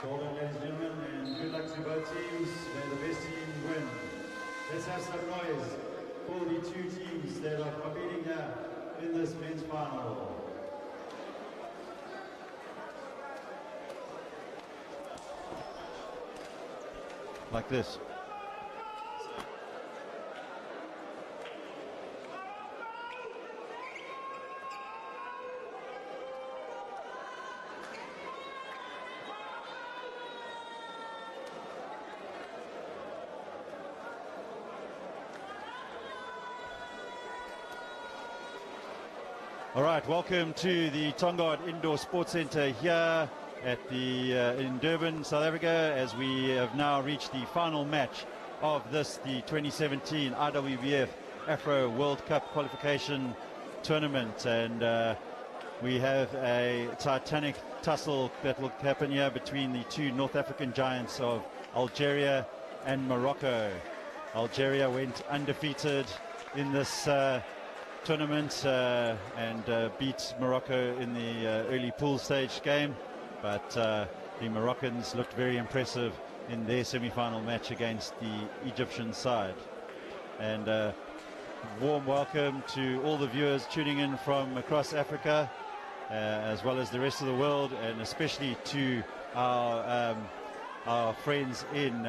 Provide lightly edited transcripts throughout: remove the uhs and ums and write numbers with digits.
Well done, ladies and gentlemen, and good luck to both teams. May the best team win. Let's have some noise for the two teams that are competing in this men's final. Like this. All right, welcome to the Tongaat Indoor Sports Center here at the in Durban, South Africa, as we have now reached the final match of this, the 2017 IWBF Afro World Cup qualification tournament, and we have a titanic tussle that will happen here between the two North African giants of Algeria and Morocco. Algeria went undefeated in this tournament and beat Morocco in the early pool stage game, but the Moroccans looked very impressive in their semi-final match against the Egyptian side. And warm welcome to all the viewers tuning in from across Africa, as well as the rest of the world, and especially to our friends in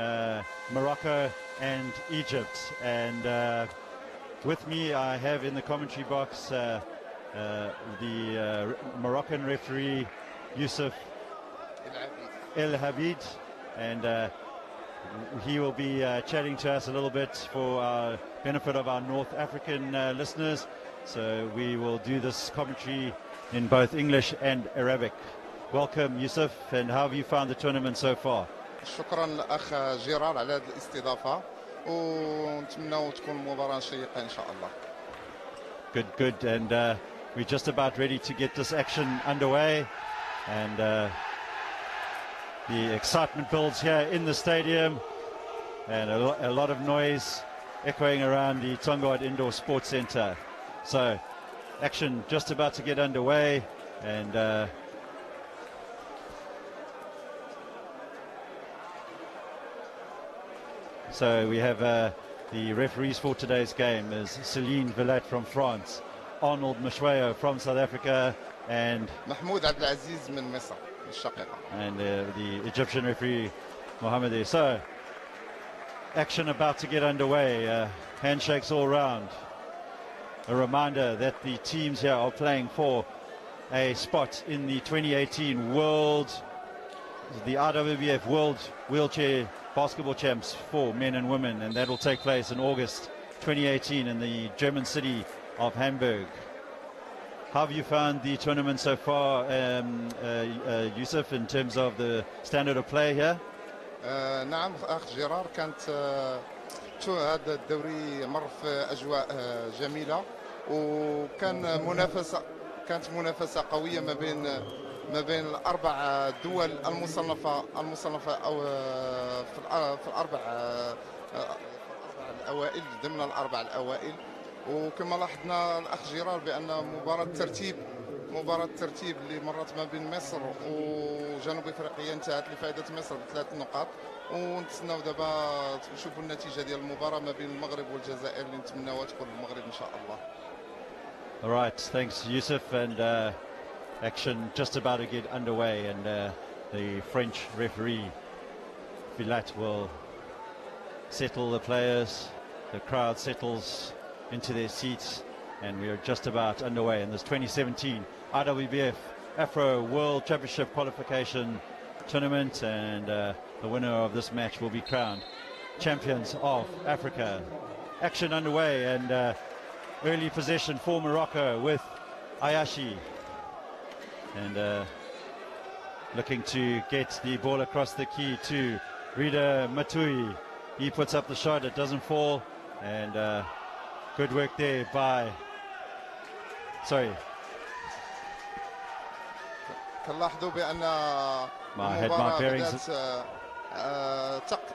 Morocco and Egypt. And with me I have in the commentary box the Moroccan referee Youssef El Habid, and he will be chatting to us a little bit for our benefit of our North African listeners. So we will do this commentary in both English and Arabic. Welcome, Youssef, and how have you found the tournament so far? شكرا للأخ جيرار على هذه الاستضافة ونتمنى تكون مباراة شيقة إن شاء الله. Good, and we're just about ready to get this action underway, and the excitement builds here in the stadium, and a lot of noise echoing around the Tongaat Indoor Sports Center. So action just about to get underway, and so we have the referees for today's game is Céline Villat from France, Arnold Mashwayo from South Africa, and محمود عبد العزيز من مصر الشقيقة, and the Egyptian referee Mohamed. So action about to get underway, handshakes all round. A reminder that the teams here are playing for a spot in the 2018 the IWBF World Wheelchair Basketball Champs for men and women, and that will take place in August 2018 in the German city of Hamburg. How have you found the tournament so far, Youssef, in terms of the standard of play here? نعم أخ جيرار, هذا الدوري مر في أجواء جميلة, وكان كانت منافسة قوية ما بين الأربع دول المصنفة أو في الأربع الأوائل, ضمن الأربع الأوائل. وكما لاحظنا الأخ جيرار بأن مباراة الترتيب اللي مرت ما بين مصر وجنوب أفريقيا انتهت لفائدة مصر ب3 نقاط, ونتسناو دابا نشوفوا النتيجة ديال المباراة ما بين المغرب والجزائر اللي نتمناوها تكون المغرب إن شاء الله. All right, thanks Youssef, and action just about to get underway, and the French referee Villat will settle the players. The crowd settles into their seats, and we are just about underway in this 2017 IWBF Afro World Championship qualification tournament, and the winner of this match will be crowned champions of Africa. Action underway, and early possession for Morocco with Ayashi, and looking to get the ball across the key to Rida Matui. He puts up the shot, it doesn't fall, and good work there by كنلاحظوا بأن المباراة بدأت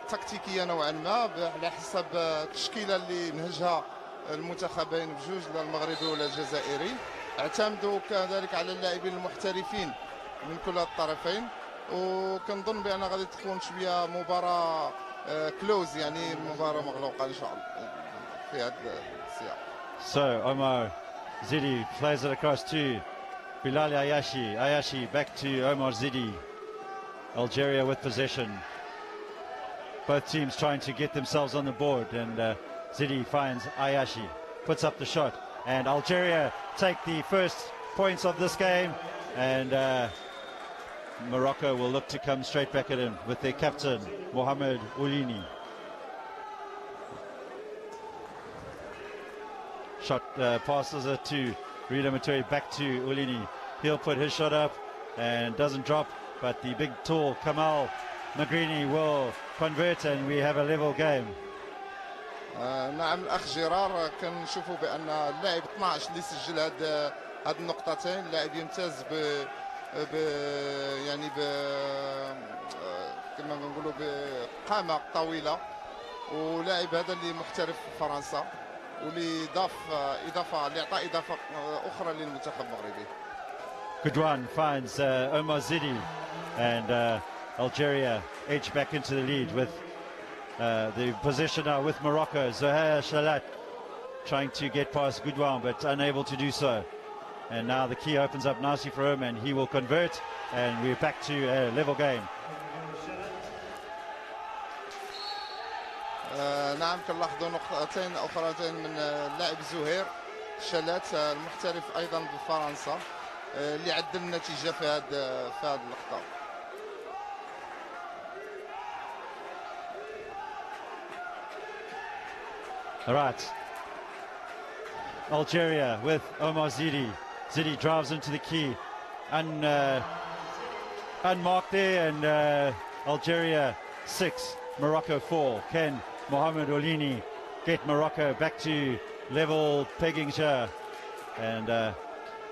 تكتيكية نوعا ما على حسب التشكيلة اللي نهجها المنتخبين بجوج, لا المغربي ولا الجزائري. اعتمدوا كذلك على اللاعبين المحترفين من كل الطرفين, وكنظن بأن غادي تكون شوية مباراة كلوز, يعني مباراة مغلوقة إن شاء الله في هذا السياق. So Omar Zidi plays it across to Bilal Ayashi. Ayashi back to Omar Zidi. Algeria with possession. Both teams trying to get themselves on the board, and Zidi finds Ayashi, puts up the shot, and Algeria take the first points of this game, and Morocco will look to come straight back at him with their captain Mohamed Oulini. Shot passes it to Rida Matui, back to Oulini. He'll put his shot up and doesn't drop. but the big tall Kamal Magrini will convert and we have a level game. نعم الأخ جيرار كنشوفوا بأن اللاعب 12 اللي سجل هاد النقطتين لاعب يمتاز ب يعني ب كما نقولوا بقامة طويلة، ولاعب هذا اللي محترف في فرنسا واللي ضاف اللي اعطى إضافة أخرى للمنتخب المغربي. Goudouin finds Omar Zidi, and Algeria edge back into the lead with the possession now with Morocco. Zohair Shalat trying to get past Goudouin but unable to do so. And now the key opens up nicely for him and he will convert, and we're back to a level game. نعم كنلاحظوا نقطتين أخرتين من اللاعب زهير شلات المحترف أيضا بفرنسا اللي عدل النتيجة في هذه اللقطة. All right. Algeria with Omar Zidi. Zidi drives into the key. Unmarked there, and Algeria 6, Morocco 4. Can Mohamed Olini get Morocco back to level pegging here? And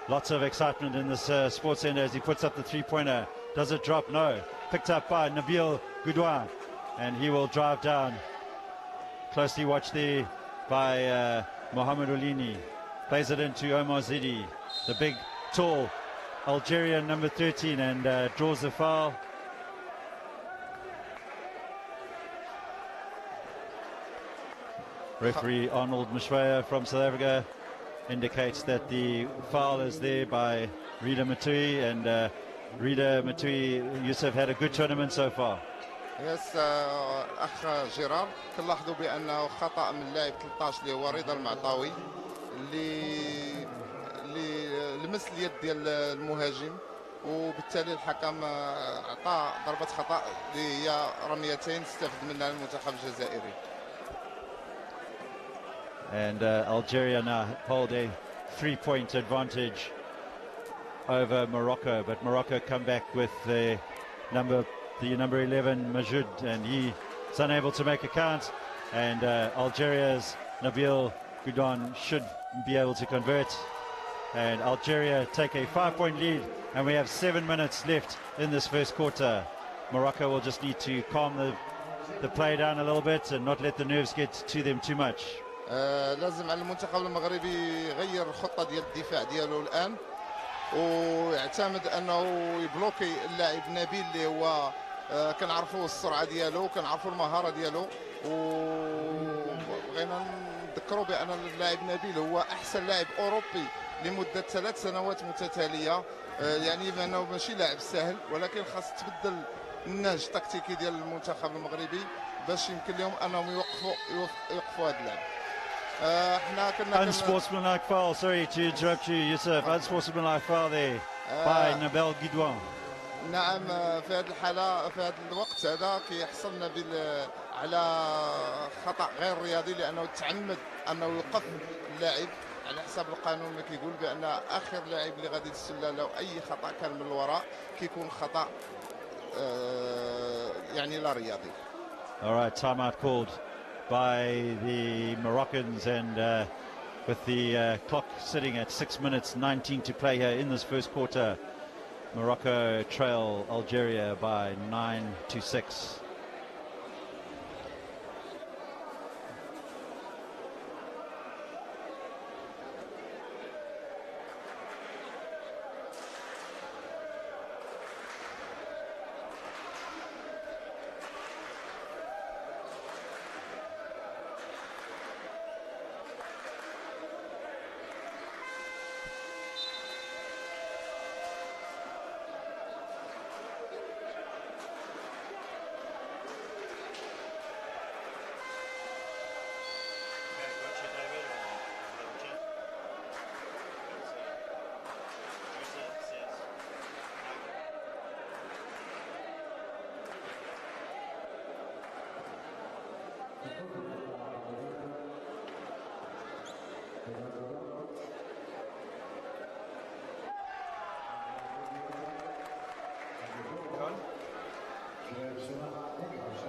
lots of excitement in this sports center as he puts up the three-pointer. Does it drop? No. Picked up by Nabil Goudouin, and he will drive down. Closely watched there by Mohamed Olini. Plays it into Omar Zidi, the big, tall Algerian number 13, and draws the foul. Referee Arnold Mshwaya from South Africa indicates that the foul is there by Rida Matui, and Rida Matui, Yusuf, had a good tournament so far. يس اخ جيرار كنلاحظوا بانه خطا من اللاعب 13 اللي هو رضا المعطاوي اللي لمس اليد ديال المهاجم، وبالتالي الحكم اعطى ضربه خطا اللي هي رميتين استفد منها المنتخب الجزائري. And Algeria now hold a 3-point advantage over Morocco, but Morocco come back with the number 11 Majoud, and he's unable to make a count, and Algeria's Nabil Goudouin should be able to convert, and Algeria take a 5-point lead, and we have 7 minutes left in this first quarter. Morocco will just need to calm the play down a little bit and not let the nerves get to them too much. لازم على المنتخب المغربي يغير الخطة ديال الدفاع ديالو الآن ويعتمد أنه يبلوكي اللاعب نبيل اللي هو كنعرفوا السرعة ديالو كنعرفوا المهارة ديالو، وبغينا نذكروا بأن اللاعب نبيل هو أحسن لاعب أوروبي لمدة 3 سنوات متتالية، يعني بأنه ماشي لاعب سهل، ولكن خاص تبدل النهج التكتيكي ديال المنتخب المغربي باش يمكن لهم أنهم يوقفوا هذا اللاعب. Unsportsmanlike foul, sorry to interrupt you, Yusuf. Unsportsmanlike foul there by Nabil Goudouin. نعم في هذه الحالة في هذا الوقت هذا كيحصل نبيل على خطأ غير رياضي، لأنه تعمد أنه يوقف اللاعب على حساب القانون اللي كيقول بأن آخر لاعب اللي غادي تسلل له أي خطأ كان من الوراء كيكون خطأ يعني لا رياضي. All right, timeout called by the Moroccans, and with the clock sitting at 6 minutes 19 to play here in this first quarter, Morocco trail Algeria by 9-6.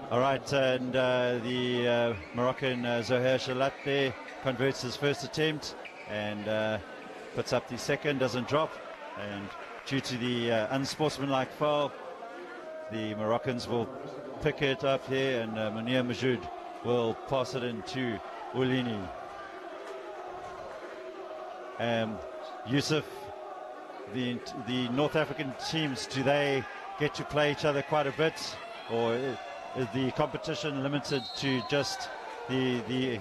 All right, and the Moroccan Zohair Shalat there converts his first attempt and puts up the second, doesn't drop, and due to the unsportsmanlike foul, the Moroccans will pick it up here, and Munir Majoud will pass it in to Ulini. Yusuf, the North African teams, do they get to play each other quite a bit, or is the competition limited to just these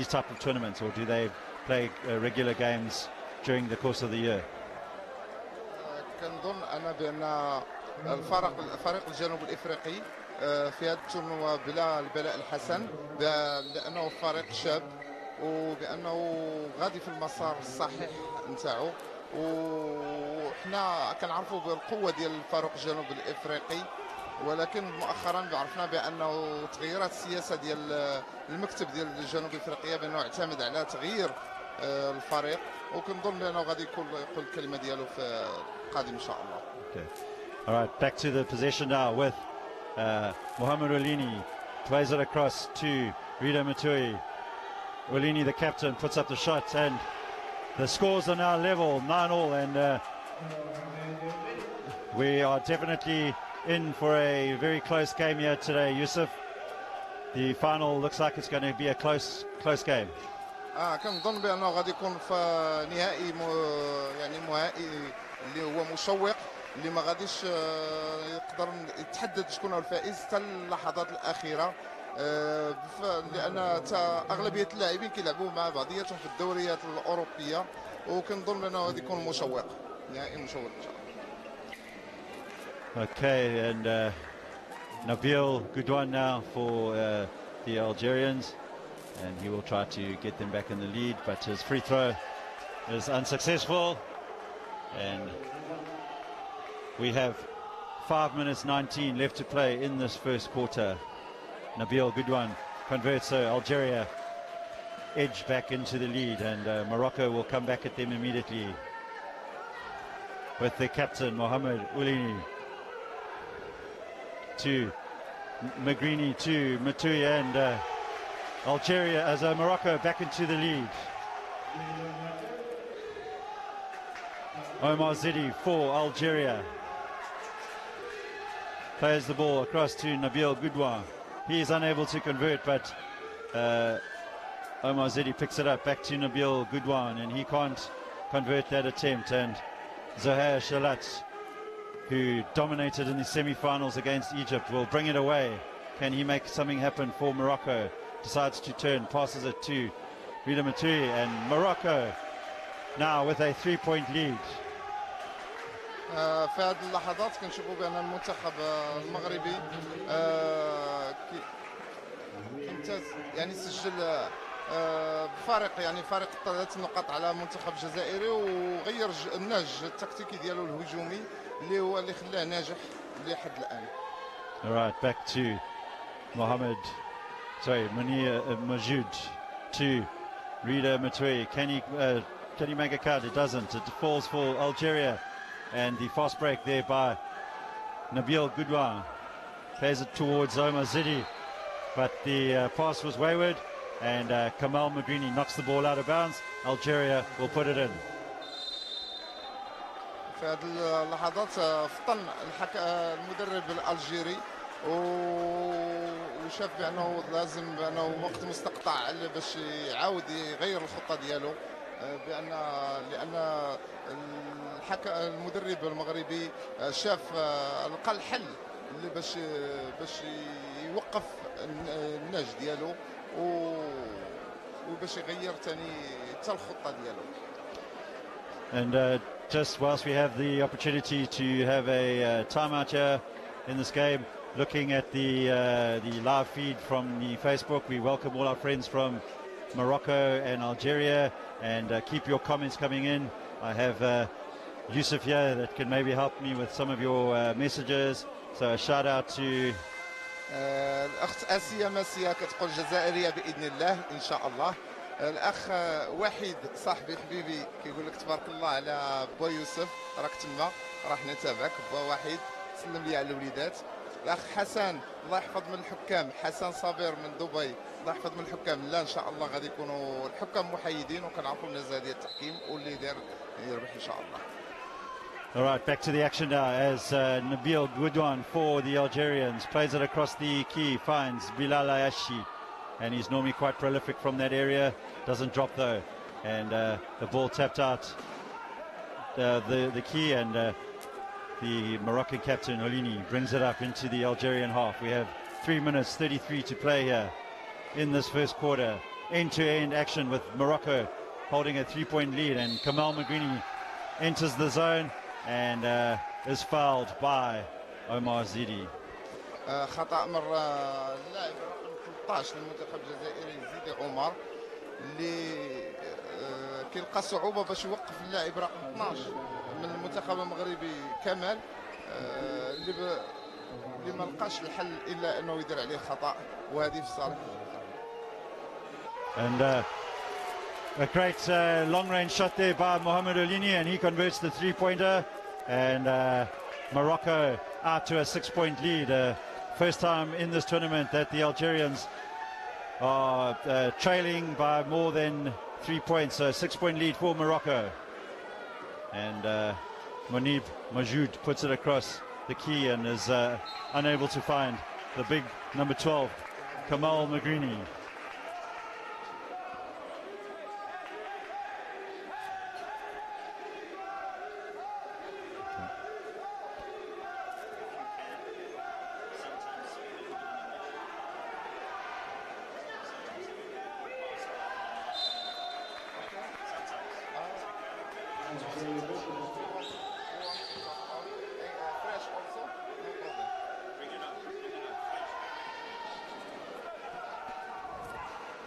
type of tournaments, or do they play regular games during the course of the year? كنظن أنا بأن الفريق الجنوب الإفريقي في هذا التورنوا بلا البلاء الحسن، لأنه فريق شاب وبأنه غادي في المسار الصحيح نتاعو، وحنا كنعرفوا بالقوة ديال الفريق الجنوب الإفريقي، ولكن مؤخرا عرفنا بأنه تغيرات السياسة ديال المكتب ديال الجنوب الإفريقية بأنه اعتمد على تغيير الفريق، وكنظن بأنه غادي يقول الكلمة ديالو في القادم إن شاء الله. Okay. All right, back to the possession now with Mohamed Ulini. Plays it across to Rida Matui. Ulini, the captain, puts up the shot, and the scores are now level, 9-all, and we are definitely in for a very close game here today, Yusuf. The final looks like it's going to be a close game. كنظن بأنه غادي يكون في نهائي يعني نهائي اللي هو مشوق، اللي ما غاديش يقدر يتحدد شكون هو الفائز حتى اللحظات الأخيرة، لأن أغلبية اللاعبين كيلعبوا مع بعضياتهم في الدوريات الأوروبية، وكنظن بأنه غادي يكون مشوق، نهائي مشوق إن شاء الله. Okay, and Nabil Goudouin now for the Algerians, and he will try to get them back in the lead, but his free throw is unsuccessful, and we have 5 minutes 19 left to play in this first quarter. Nabil Goudouin converts, so Algeria edge back into the lead, and Morocco will come back at them immediately with their captain Mohamed Ulini to Magrini to Matui, and Algeria as Morocco back into the lead. Omar Zidi for Algeria plays the ball across to Nabil Goudouin. He is unable to convert, but Omar Zidi picks it up back to Nabil Goudouin, and he can't convert that attempt. And Zohair Shalat, who dominated in the semi-finals against Egypt, will bring it away. Can he make something happen for Morocco? Decides to turn, passes it to Rida Matui, and Morocco now with a 3-point lead. في هذه اللحظات كنشوفوا بأن المنتخب المغربي امتاز، يعني سجل بفارق، يعني فارق 3 نقاط على المنتخب الجزائري، وغير النهج التكتيكي ديالو الهجومي اللي هو اللي خلاه ناجح لحد الآن. All right, back to Munir Majoud to Rida Matui. Can he make a cut? It doesn't. It falls for Algeria, and the fast break there by Nabil Goudouin plays it towards Omar Zidi, but the pass was wayward, and Kamal Magrini knocks the ball out of bounds. Algeria will put it in. في هذه اللحظات فطن المدرب الألجيري وشاف بأنه لازم بأنه وقت مستقطع باش يعاود يغير الخطة ديالو، لأن المدرب المغربي شاف لقى الحل اللي باش يوقف النهج ديالو وباش يغير ثاني حتى الخطة ديالو. And just whilst we have the opportunity to have a timeout here in this game, looking at the live feed from the Facebook, we welcome all our friends from Morocco and Algeria, and keep your comments coming in. I have Yusuf here that can maybe help me with some of your messages, so a shout out to الأخت آسيا ماسيا كتقول جزائرية بإذن الله إن شاء الله. الأخ وحيد صاحبي حبيبي كيقول لك تبارك الله على با يوسف، راك تما راح نتابعك با وحيد، سلم لي على الوليدات. الاخ حسن الله يحفظ من الحكام، حسن صابر من دبي الله يحفظ من الحكام. لا ان شاء الله غادي يكونوا الحكام محايدين وكنعرفوا النزاهه ديال التحكيم واللي دار يربح ان شاء الله. All right, back to the action now as Nabil Goudouan for the Algerians plays it across the key, finds Bilal Ayashi, and he's normally quite prolific from that area. Doesn't drop though, and the ball tapped out the key, and the Moroccan captain Olini brings it up into the Algerian half. We have 3 minutes 33 to play here in this first quarter. End-to-end action with Morocco holding a 3-point lead, and Kamal Magrini enters the zone and is fouled by Omar Zidi. خطأ من اللاعب رقم 13 للمنتخب الجزائري زيدي عمر اللي كيلقى صعوبة باش يوقف اللاعب رقم 12 من المنتخب المغربي كمال اللي ما لقاش الحل الا انه يدير عليه خطأ وهذه في صالح. And a great long-range shot there by Mohamed Olini, and he converts the three-pointer, and Morocco out to a 6-point lead. First time in this tournament that the Algerians are trailing by more than 3 points, so 6-point lead for Morocco. And Monib Majoud puts it across the key and is unable to find the big number 12, Kamal Magrini.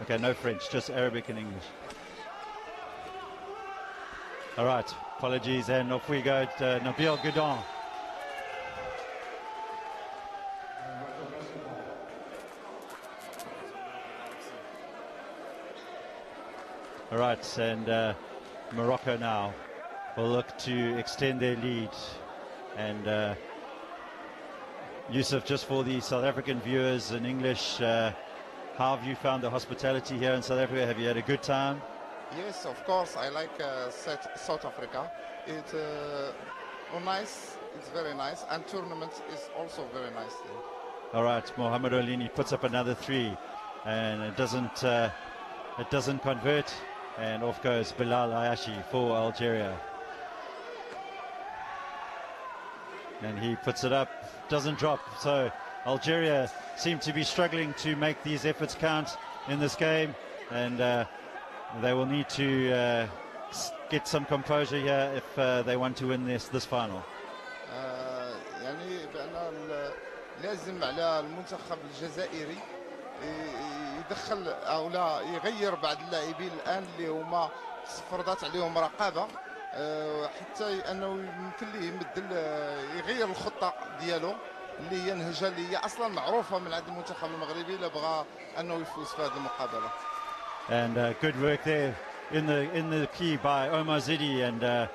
Okay, no French, just Arabic and English. All right, apologies, and off we go to Nabil Goudouan. All right, and Morocco now will look to extend their lead. And Yusuf, just for the South African viewers in English, how have you found the hospitality here in South Africa? Have you had a good time? Yes, of course. I like South Africa. It's nice. It's very nice, and tournament is also very nice. All right, Mohamed Olini puts up another three, and it doesn't convert, and off goes Bilal Ayashi for Algeria. And he puts it up, doesn't drop. So Algeria seem to be struggling to make these efforts count in this game, and they will need to get some composure here if they want to win this final. يعني بأن لازم على المنتخب الجزائري يدخل او لا يغير بعض اللاعبين الان اللي هما فرضات عليهم رقابه حتى انه يمكن ليه يمد يغير الخطه ديالو اللي هي نهجه اللي هي اصلا معروفه من عند المنتخب المغربي الا بغى انه يفوز في هذه المقابله. And good work there in the key by Omar Zidi, and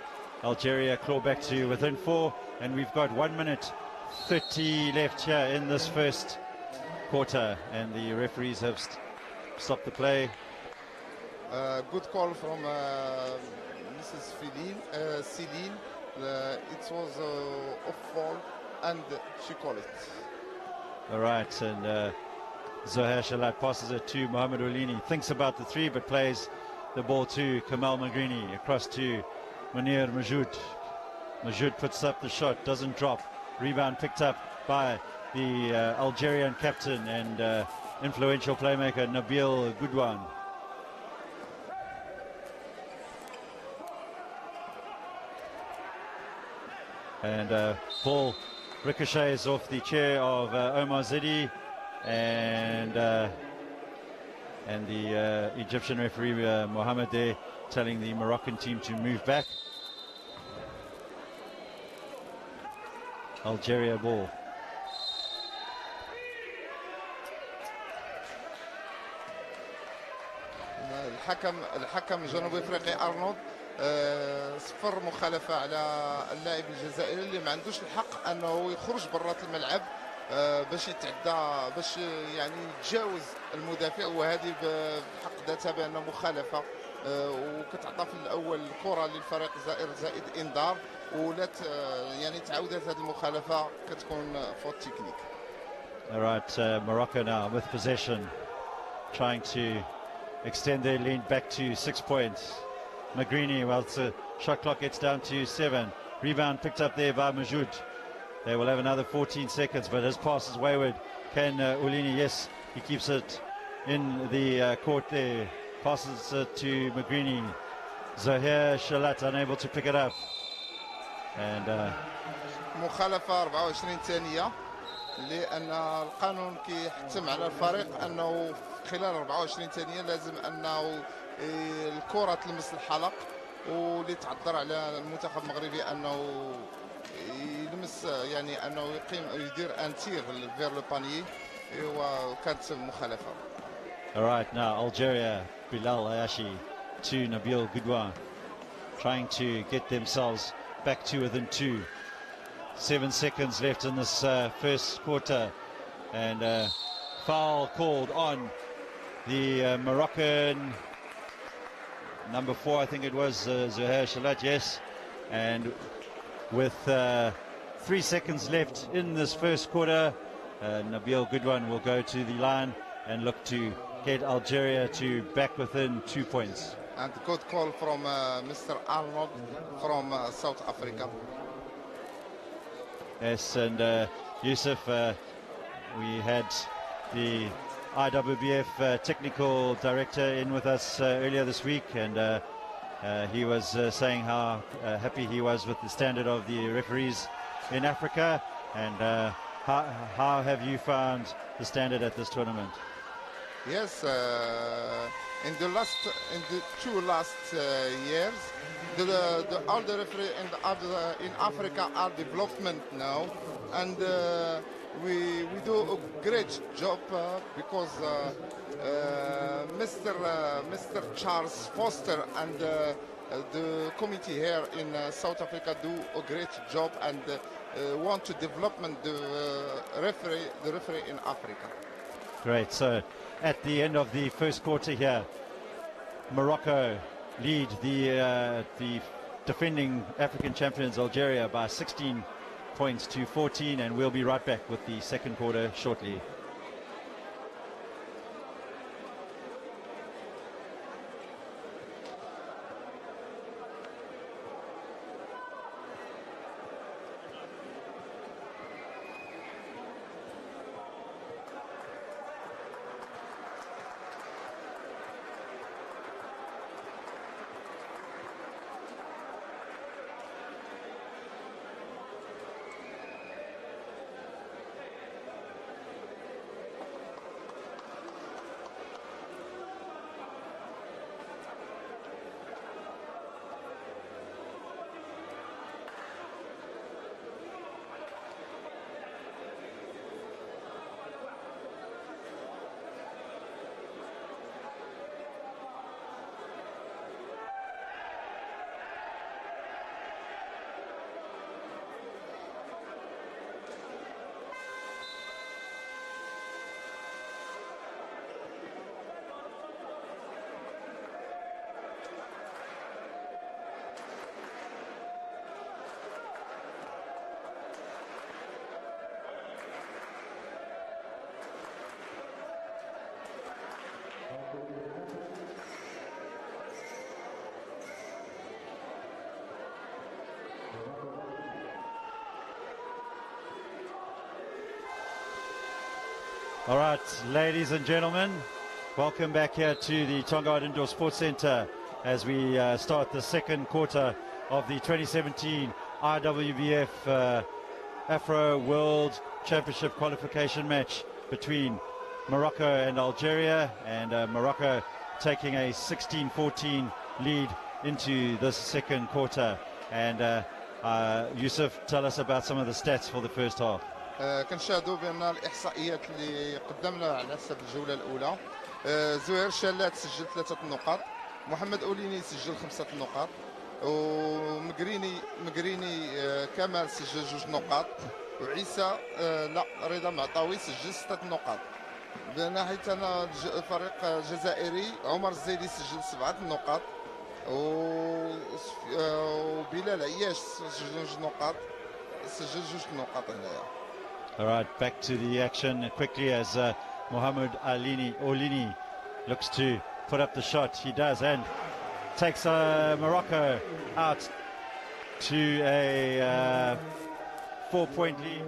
Algeria claw back to within 4, and we've got 1 minute 30 left here in this first quarter, and the referees have stopped the play. Good call from Mrs. Celine. It was off ball, and she called it. All right, and Zohair Shalat passes it to Mohamed Olini, thinks about the three but plays the ball to Kamal Magrini, across to Munir Majoud. Majoud puts up the shot, doesn't drop. Rebound picked up by the Algerian captain and influential playmaker Nabil Goudouan. And ball ricochets off the chair of Omar Zidi, and the Egyptian referee Mohamed there telling the Moroccan team to move back. Algeria ball. الحكم الجنوب افريقي ارنولد صفر مخالفه على اللاعب الجزائري اللي ما عندوش الحق انه يخرج برات الملعب باش يتعدى باش يعني يتجاوز المدافع، وهذه بحق ذاتها بان مخالفه. وكتعطى في الاول الكره للفريق الجزائر زائد انذار، ولات يعني تعاودت هذه المخالفه كتكون فوت تكنيك. All right, Morocco now with possession, trying to extend their lead back to 6 points. Magrini, well, the shot clock gets down to 7. Rebound picked up there by Majoud. They will have another 14 seconds, but his pass is wayward. Can Ulini, yes, he keeps it in the court there. Passes it to Magrini. Zahir Shalat unable to pick it up. And مخالفة 24 ثانية، لأن القانون كيحتم على الفريق أنه خلال 24 ثانية لازم أنه الكرة تلمس الحلق، واللي تعذر على المنتخب المغربي أنه يلمس، يعني أنه يقيم يدير ان تير فير لو بانيي، وكانت مخالفة. all right, now Algeria, Bilal Ayashi to Nabil Goudouin, trying to get themselves back to within 2. 7 seconds left in this first quarter, and foul called on the Moroccan number 4, I think it was Zahir Shalat, yes. And with 3 seconds left in this first quarter, Nabil Goudouin will go to the line and look to get Algeria to back within 2 points. And good call from Mr. Arnold from South Africa. Yes, and Yusuf, we had the IWBF technical director in with us earlier this week, and he was saying how happy he was with the standard of the referees in Africa. And how have you found the standard at this tournament? Yes, in the 2 last years, all the referees in Africa are development now, and we do a great job because Mr. Charles Foster and the committee here in South Africa do a great job, and want to development the referee in Africa. Great. So at the end of the first quarter here, Morocco lead the defending African champions Algeria by 16 points to 14, and we'll be right back with the second quarter shortly. All right, ladies and gentlemen, welcome back here to the Tongaat Indoor Sports Center as we start the second quarter of the 2017 IWBF Afro World Championship qualification match between Morocco and Algeria, and Morocco taking a 16-14 lead into this second quarter. And Yusuf, tell us about some of the stats for the first half. كنشاهدوا بان الاحصائيات اللي قدمنا على حسب الجوله الاولى، زهير شلات سجل 3 نقاط، محمد أوليني سجل 5 نقاط، ومقريني كمال سجل 2 نقاط، وعيسى لا رضا معطاوي سجل 6 نقاط. بناحية أنا الفريق الجزائري عمر الزيدي سجل 7 نقاط وبلال عياش سجل 2 نقاط هنايا. All right, back to the action quickly as Mohamed Olini looks to put up the shot. He does and takes Morocco out to a 4-point lead.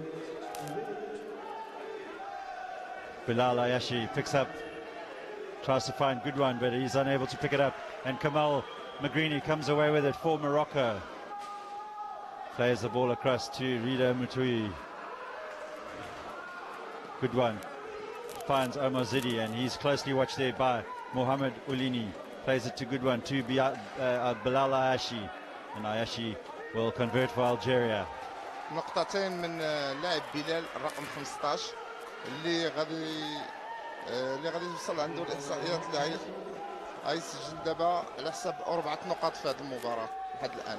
Bilal Ayashi picks up, tries to find good one, but he's unable to pick it up. And Kamal Magrini comes away with it for Morocco. Plays the ball across to Rida Mutui. Good one. Finds Omar Zidi, and he's closely watched there by Mohamed Ulini. Plays it to good one to Bilal Ayashi. And Ayashi will convert for Algeria. نقطتين من لاعب بلال الرقم 15 اللي غادي يوصل عنده الاحصائيات اللي غيسجل دابا على حساب 4 نقاط في هذه المباراة لحد الآن.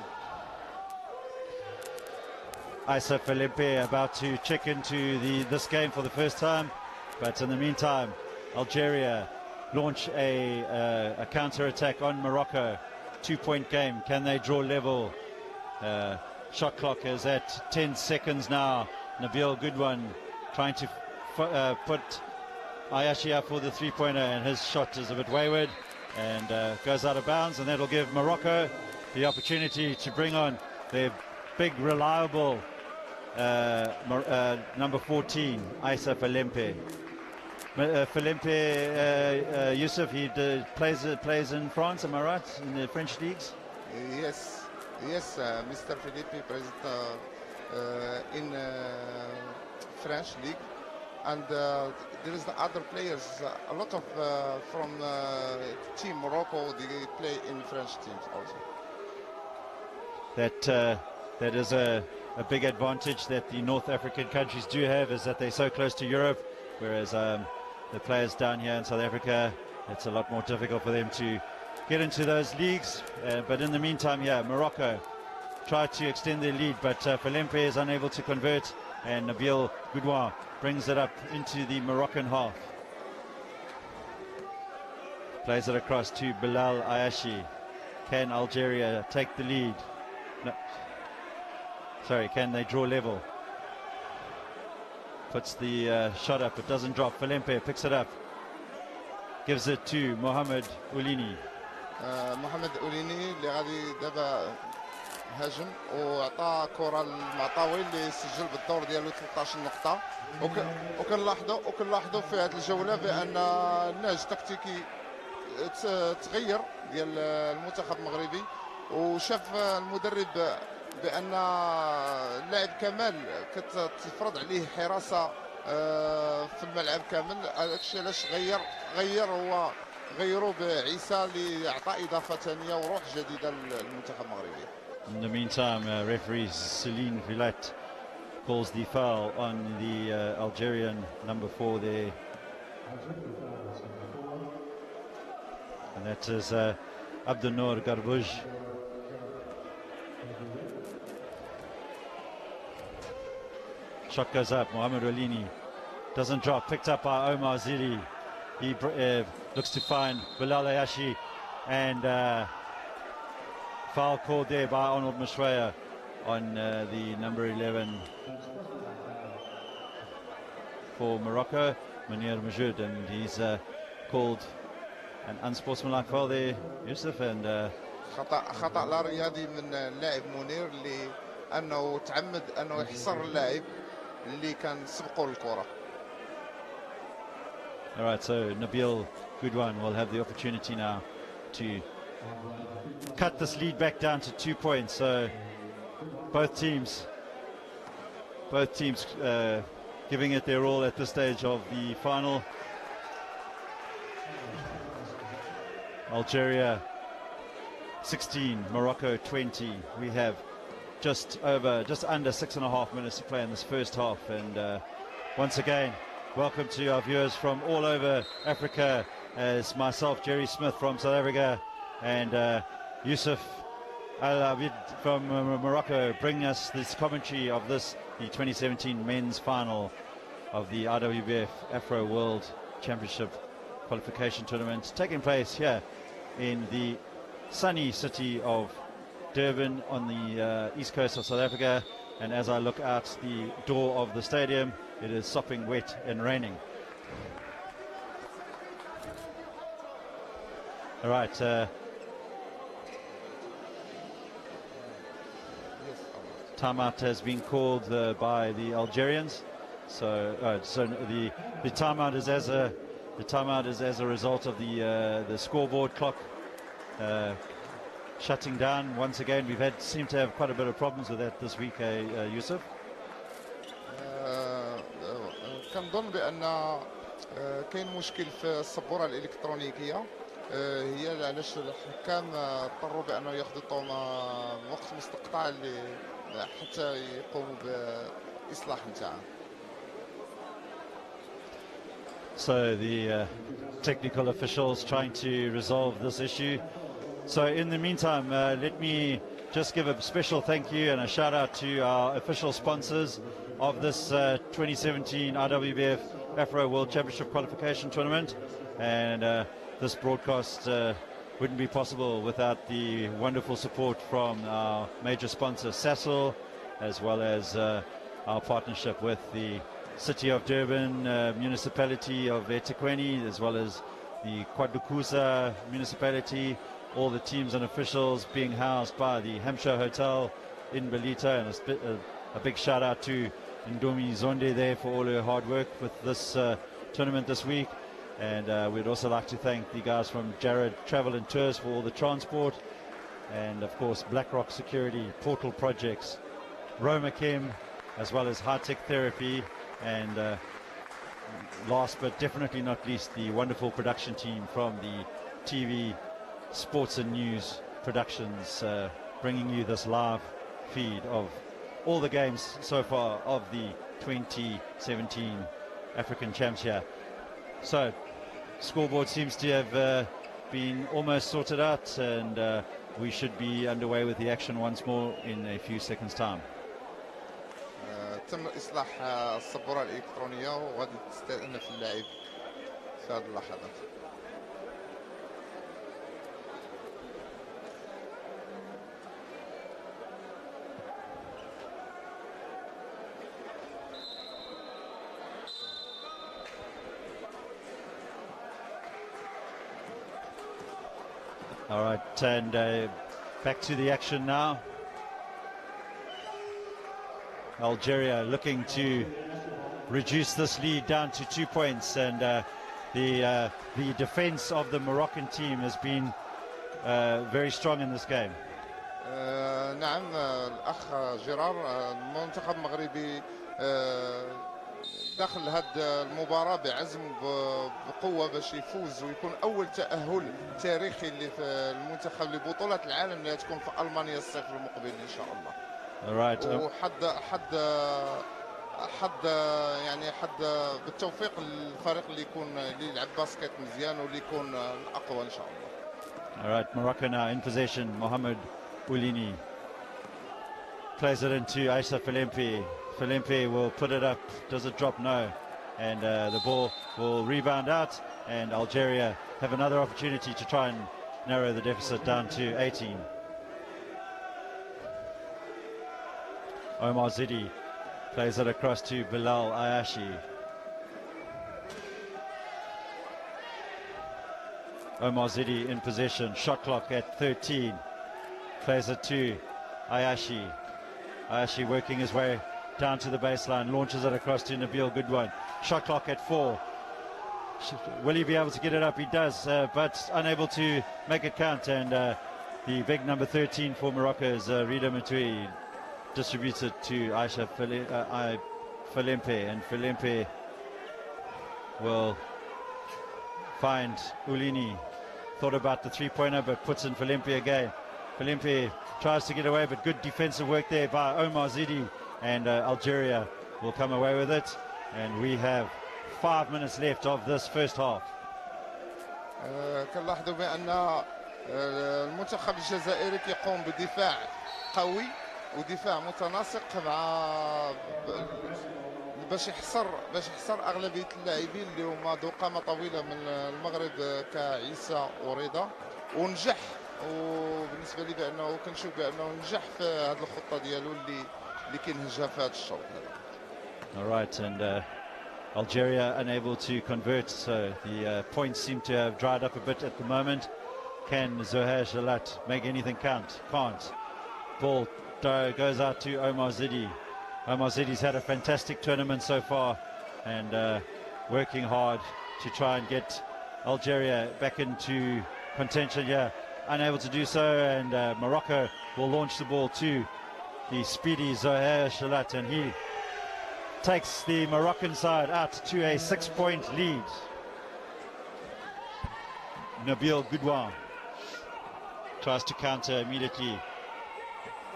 Isa Felipe about to check into this game for the first time, but in the meantime, Algeria launch a counter-attack on Morocco. 2-point game. Can they draw level? Shot clock is at 10 seconds now. Nabil Goodwan trying to put Ayashi up for the 3-pointer, and his shot is a bit wayward and goes out of bounds, and that'll give Morocco the opportunity to bring on their big, reliable number 14, Isa Felempe. Felempe, Yusuf, he plays in France, am I right, in the French leagues? Yes, Mr. Philippe plays in French league, and there is the other players, a lot of from team Morocco, they play in French teams also. That is a big advantage that the North African countries do have, is that they're so close to Europe, whereas the players down here in South Africa, it's a lot more difficult for them to get into those leagues. But in the meantime, Morocco tried to extend their lead, but Felempe is unable to convert, and Nabil Goudouin brings it up into the Moroccan half. Plays it across to Bilal Ayashi. Can Algeria take the lead? No. Sorry, can they draw level? Puts the shot up, it doesn't drop. Felempe picks it up, gives it to Mohamed Ulini. محمد أوليني اللي غادي دابا هاجم وعطى كرة للمعطاوي اللي سجل بالدور ديالو 13 نقطة. وكنلاحظوا في هذه الجولة بأن النهج التكتيكي تغير ديال المنتخب المغربي، وشاف المدرب بأن اللاعب كمال كتفرض عليه حراسة في الملعب كامل. هذا الشيء علاش غيروا بعيسى ليعطى إضافة ثانية وروح جديدة للمنتخب المغربي. In the meantime, referee Celine Villat calls the foul on the Algerian number 4 there. And that is Abdelnour Garbouj. Shot goes up, Mohamed Olini doesn't drop, picked up by Omar Zili. He looks to find Bilal Ayashi, and foul called there by Arnold Mashwaya on the number 11 for Morocco, Munir Majoud, and he's called an unsportsmanlike foul there, Yusuf. And خطأ لا رياضي من اللاعب منير اللي أنه تعمد أنه يحصر اللاعب اللي كان سبقوا الكرة. All right, so Nabil Goudouin will have the opportunity now to cut this lead back down to 2 points. So both teams giving it their all at this stage of the final. Algeria 16, Morocco 20. We have just under 6.5 minutes to play in this first half, and once again, welcome to our viewers from all over Africa, as myself, Jerry Smith from South Africa, and Yusuf Al-Abid from Morocco bring us this commentary of the 2017 men's final of the IWBF Afro World Championship qualification tournament taking place here in the sunny city of Durban on the east coast of South Africa. And as I look out the door of the stadium, it is sopping wet and raining. All right. Timeout has been called by the Algerians. So the timeout is as a result of the scoreboard clock shutting down once again. We've seem to have quite a bit of problems with that this week, Yusuf. كنظن بأن كاين مشكل في السبورة الإلكترونيكية هي علاش الحكام اضطروا بأنه ياخذوا وقت مستقطع حتى يقوموا بإصلاح نتاعها. So the technical officials trying to resolve this issue. So in the meantime, let me just give a special thank you and a shout out to our official sponsors of this 2017 IWBF Afro World Championship qualification tournament. And this broadcast wouldn't be possible without the wonderful support from our major sponsor Sasol, as well as our partnership with the City of Durban, municipality of eThekwini, as well as the KwaDukuza municipality, all the teams and officials being housed by the Hampshire Hotel in Belito, and a big shout out to Ndomi Zonde there for all her hard work with this tournament this week. And we'd also like to thank the guys from Jared Travel and Tours for all the transport, and of course BlackRock Security, Portal Projects, Roma Chem, as well as High Tech Therapy, and last but definitely not least, the wonderful production team from the TV Sports and News Productions, bringing you this live feed of all the games so far of the 2017 African Champs here. So scoreboard seems to have been almost sorted out, and we should be underway with the action once more in a few seconds time. تم إصلاح السبورة الإلكترونية وغادي تستأنف اللاعب في هذه اللحظات. All right, and back to the action now. Algeria looking to reduce this lead down to 2 points, and the defense of the Moroccan team has been very strong in this game. نعم الأخ جيرار، المنتخب المغربي داخل هذه المباراة بعزم بقوة باش يفوز ويكون أول تأهل تاريخي للمنتخب لبطولة العالم اللي تكون في ألمانيا الصيف المقبل إن شاء الله. Right. حد بالتوفيق للفريق اللي يلعب باسكت مزيان واللي يكون الأقوى إن شاء الله. All right, Morocco now in possession. Mohamed Oulini plays it into Aisha Filempi. Filempi will put it up. Does it drop? No. And the ball will rebound out, and Algeria have another opportunity to try and narrow the deficit down to 18. Omar Zidi plays it across to Bilal Ayashi. Omar Zidi in possession. Shot clock at 13. Plays it to Ayashi. Ayashi working his way down to the baseline. Launches it across to Nabil Goodwin. Shot clock at 4. Will he be able to get it up? He does, but unable to make it count. And the big number 13 for Morocco is Rida Matui. Distributed to Aisha Filempe, and Filempe will find Oulini. Thought about the three-pointer, but puts in Filempe again. Filempe tries to get away, but good defensive work there by Omar Zidi, and Algeria will come away with it. And we have 5 minutes left of this first half. كنلاحظوا بأن المنتخب الجزائري كيقوم بدفاع قوي ودفاع متناسق مع باش يحصر اغلبيه اللاعبين اللي هما ذو قامه طويله من المغرب كعيسى ورضا، ونجح. وبالنسبه لي بانه كنشوف بانه نجح في هذه الخطه ديالو اللي كينهجها في هذا الشوط هذا. All right, and Algeria unable to convert, so the points seem to have dried up a bit at the moment. Can Zohair Shalat make anything count? Can't. Ball goes out to Omar Zidi. Omar Zidi's had a fantastic tournament so far, and working hard to try and get Algeria back into contention here. Unable to do so, and Morocco will launch the ball to the speedy Zohair Shalat, and he takes the Moroccan side out to a 6-point lead. Nabil Goudouin tries to counter immediately,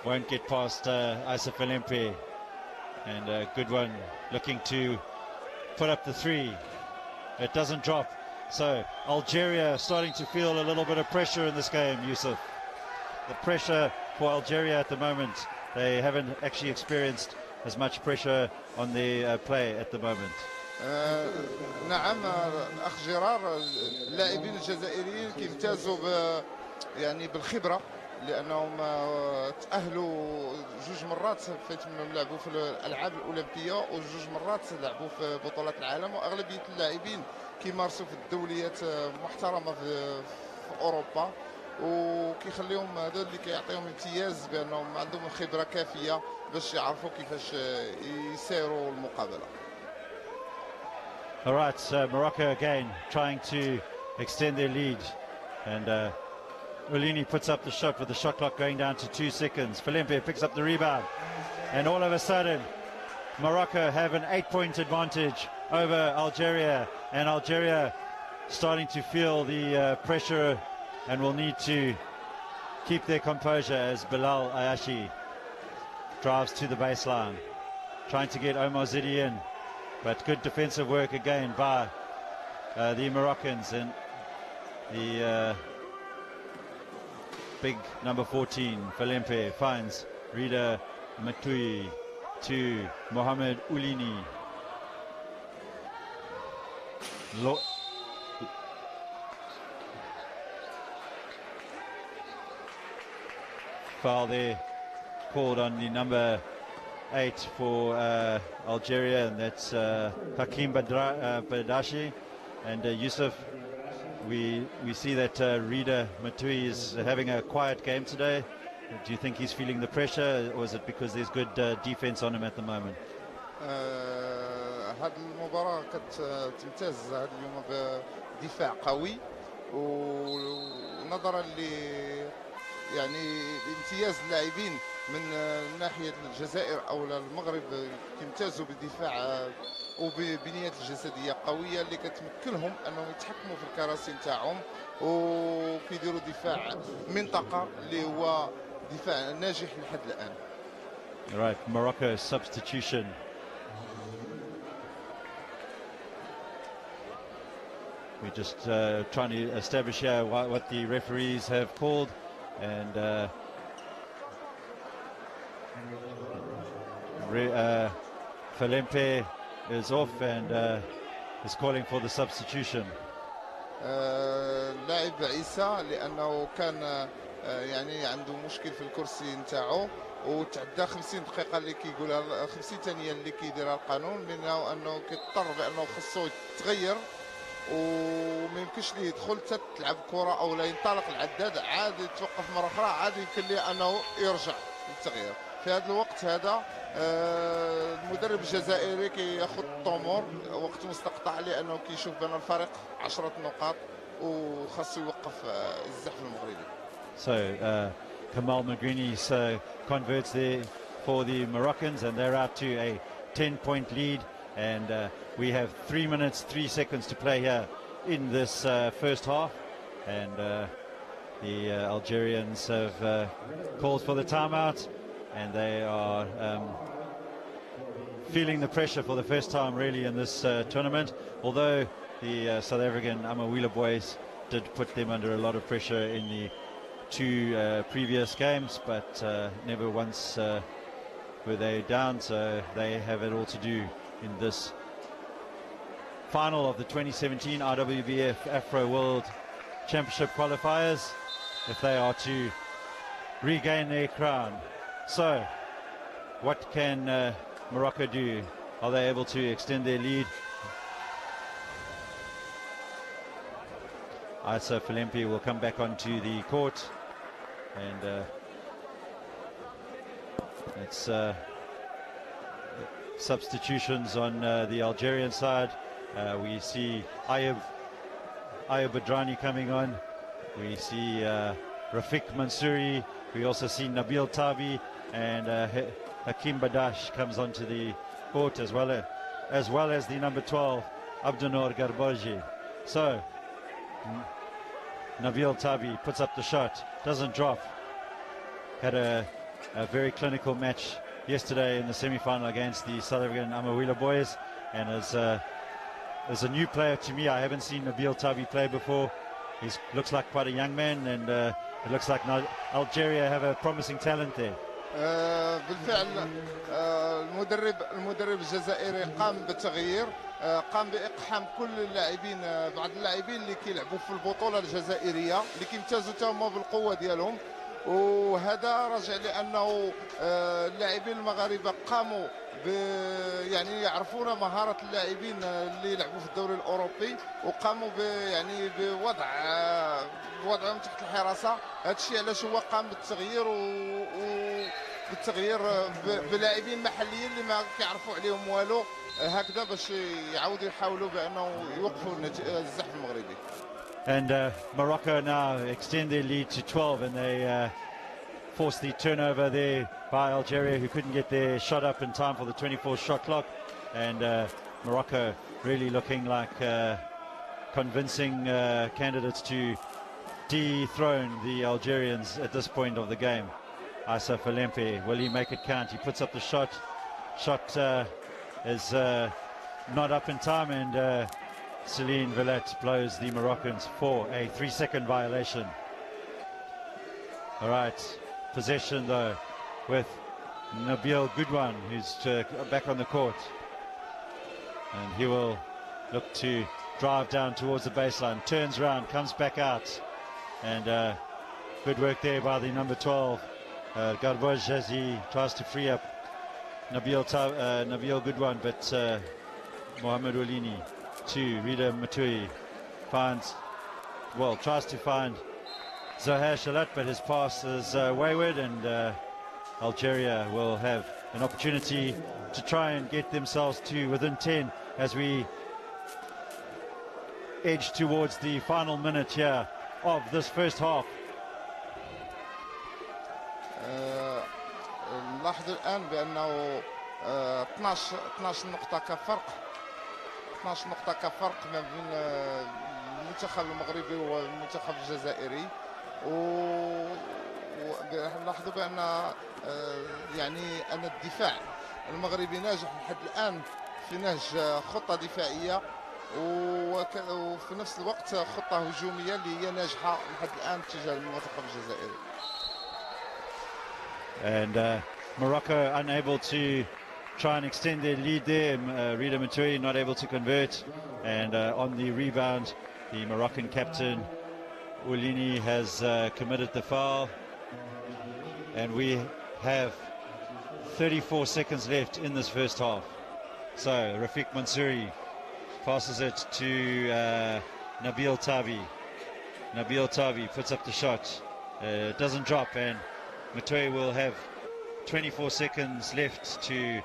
won't get past Issa Falempe, and Goudouin looking to put up the three. It doesn't drop, so Algeria starting to feel a little bit of pressure in this game, Yusuf. The pressure for Algeria at the moment, they haven't actually experienced as much pressure on the play at the moment. نعم اخ جيرار، اللاعبين الجزائريين كيمتازوا يعني بالخبره، لانهم تاهلوا جوج مرات فايت منهم لعبوا في الالعاب الاولمبيه، وجوج مرات لعبوا في بطولات العالم، واغلبيه اللاعبين كيمارسوا في الدوليات محترمه في اوروبا، وكيخليهم هذا اللي كيعطيهم امتياز بانهم عندهم خبره كافيه باش يعرفوا كيفاش يسيروا المقابله. All right, so Morocco again trying to extend their lead, and Ulini puts up the shot with the shot clock going down to 2 seconds. Falempe picks up the rebound, and all of a sudden Morocco have an 8-point advantage over Algeria, and Algeria starting to feel the pressure and will need to keep their composure as Bilal Ayashi drives to the baseline, trying to get Omar Zidi in, but good defensive work again by the Moroccans, and the big number 14 Falempe finds Rida Matui to Mohamed Ulini. Foul there called on the number 8 for Algeria, and that's Hakim Badashi. And Yusuf, we see that Rida Matui is having a quiet game today. Do you think he's feeling the pressure, or is it because there's good defense on him at the moment? هذه المباراة كتمتاز هذا اليوم بدفاع قوي، ونظرا يعني بامتياز اللاعبين من ناحيه الجزائر او المغرب كيمتازوا بدفاع وببنيات الجسديه قويه اللي كتمكنهم انهم يتحكموا في الكراسي نتاعهم، وكيديروا دفاع منطقه اللي هو دفاع ناجح لحد الان. Right, Morocco substitution. We're just trying to establish here what the referees have called, and Falempe is off and is calling for the substitution. اللاعب عيسى لانه كان يعني عنده مشكل في الكرسي نتاعو، وتعدى 50 دقيقه اللي كيقولها 50 ثانيه اللي كيديرها القانون، لانه كيضطر بانه خصو يتغير وما يمكنش ليه يدخل حتى تلعب كره او لا ينطلق العداد، عاد يتوقف مره اخرى، عاد يمكن ليه انه يرجع للتغيير. في هذا الوقت هذا المدرب الجزائري كياخذ الطمور وقت مستقطع، لانه كيشوف بان الفريق 10 نقاط وخاصو يوقف الزحف المغربي. So Kamal Magrini converts there for the Moroccans, and they're out to a 10-point lead, and we have 3 minutes 3 seconds to play here in this first half, and the Algerians have called for the timeout, and they are feeling the pressure for the first time really in this tournament, although the South African Amawila boys did put them under a lot of pressure in the two previous games, but never once were they down, so they have it all to do in this final of the 2017 IWBF Afro World Championship qualifiers, if they are to regain their crown. So what can Morocco do? Are they able to extend their lead? Issa Filempi will come back onto the court, and it's substitutions on the Algerian side. We see Ayub Badrani coming on. We see Rafiq Mansouri. We also see Nabil Tabi, and Hakim Badash comes onto the court, as well as the number 12 Abdunor Garbaji. So Nabil Tabi puts up the shot, doesn't drop. Had a very clinical match yesterday in the semi-final against the South African Amawila boys, and as a new player to me, I haven't seen Nabil Tabi play before. He looks like quite a young man, and it looks like Algeria have a promising talent there. بالفعل المدرب الجزائري قام بالتغيير، قام باقحام كل اللاعبين، بعض اللاعبين اللي كيلعبوا في البطوله الجزائريه اللي كيمتازوا تما بالقوه ديالهم، وهذا راجع لانه اللاعبين المغاربه قاموا يعني يعرفون مهاره اللاعبين اللي يلعبوا في الدوري الاوروبي، وقاموا يعني بوضعهم تحت الحراسه. هذا الشيء علاش هو قام بالتغيير بالتغيير بلاعبين محليين اللي ما كيعرفوا عليهم والو، هكذا باش يعاودوا يحاولوا بانه يوقفوا الزحف المغربي. And Morocco now extend their lead to 12, and they force the turnover there by Algeria, who couldn't get their shot up in time for the 24 shot clock. And Morocco really looking like convincing candidates to dethrone the Algerians at this point of the game. Issa Filempi, will he make it count? He puts up the shot. Shot is not up in time, and Celine Villette blows the Moroccans for a 3-second violation. All right, possession though with Nabil Goudouin, who's back on the court, and he will look to drive down towards the baseline, turns around, comes back out, and good work there by the number 12 Garboj, as he tries to free up Nabil Goudouin, but Mohamed Oulini to Rida Matui tries to find Zahir Shalat, but his pass is wayward, and Algeria will have an opportunity to try and get themselves to within 10 as we edge towards the final minute here of this first half. نلاحظ الآن بأنه 12 نقطة كفرق، 12 نقطة كفرق ما بين المنتخب المغربي والمنتخب الجزائري، ونلاحظوا بأن يعني أن الدفاع المغربي ناجح لحد الآن في نهج خطة دفاعية، وفي نفس الوقت خطة هجومية اللي هي ناجحة لحد الآن تجاه المنتخب الجزائري. And Morocco unable to try and extend their lead there. Rida Matui not able to convert, and on the rebound the Moroccan captain Oulini has committed the foul, and we have 34 seconds left in this first half. So Rafiq Mansouri passes it to Nabil Tabi. Nabil Tabi puts up the shot, doesn't drop, and Matui will have 24 seconds left to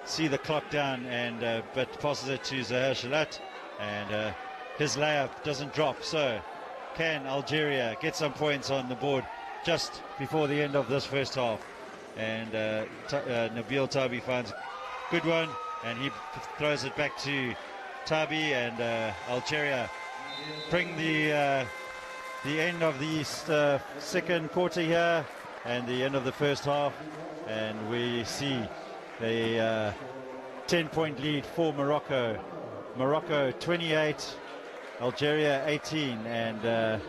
see the clock down, and but passes it to Zahir Shalat, and his layup doesn't drop. So can Algeria get some points on the board just before the end of this first half? And Nabil Tabi finds a good one, and he throws it back to Tabi, and Algeria bring the end of the second quarter here and the end of the first half, and we see a 10-point lead for Morocco. Morocco 28, Algeria 18, and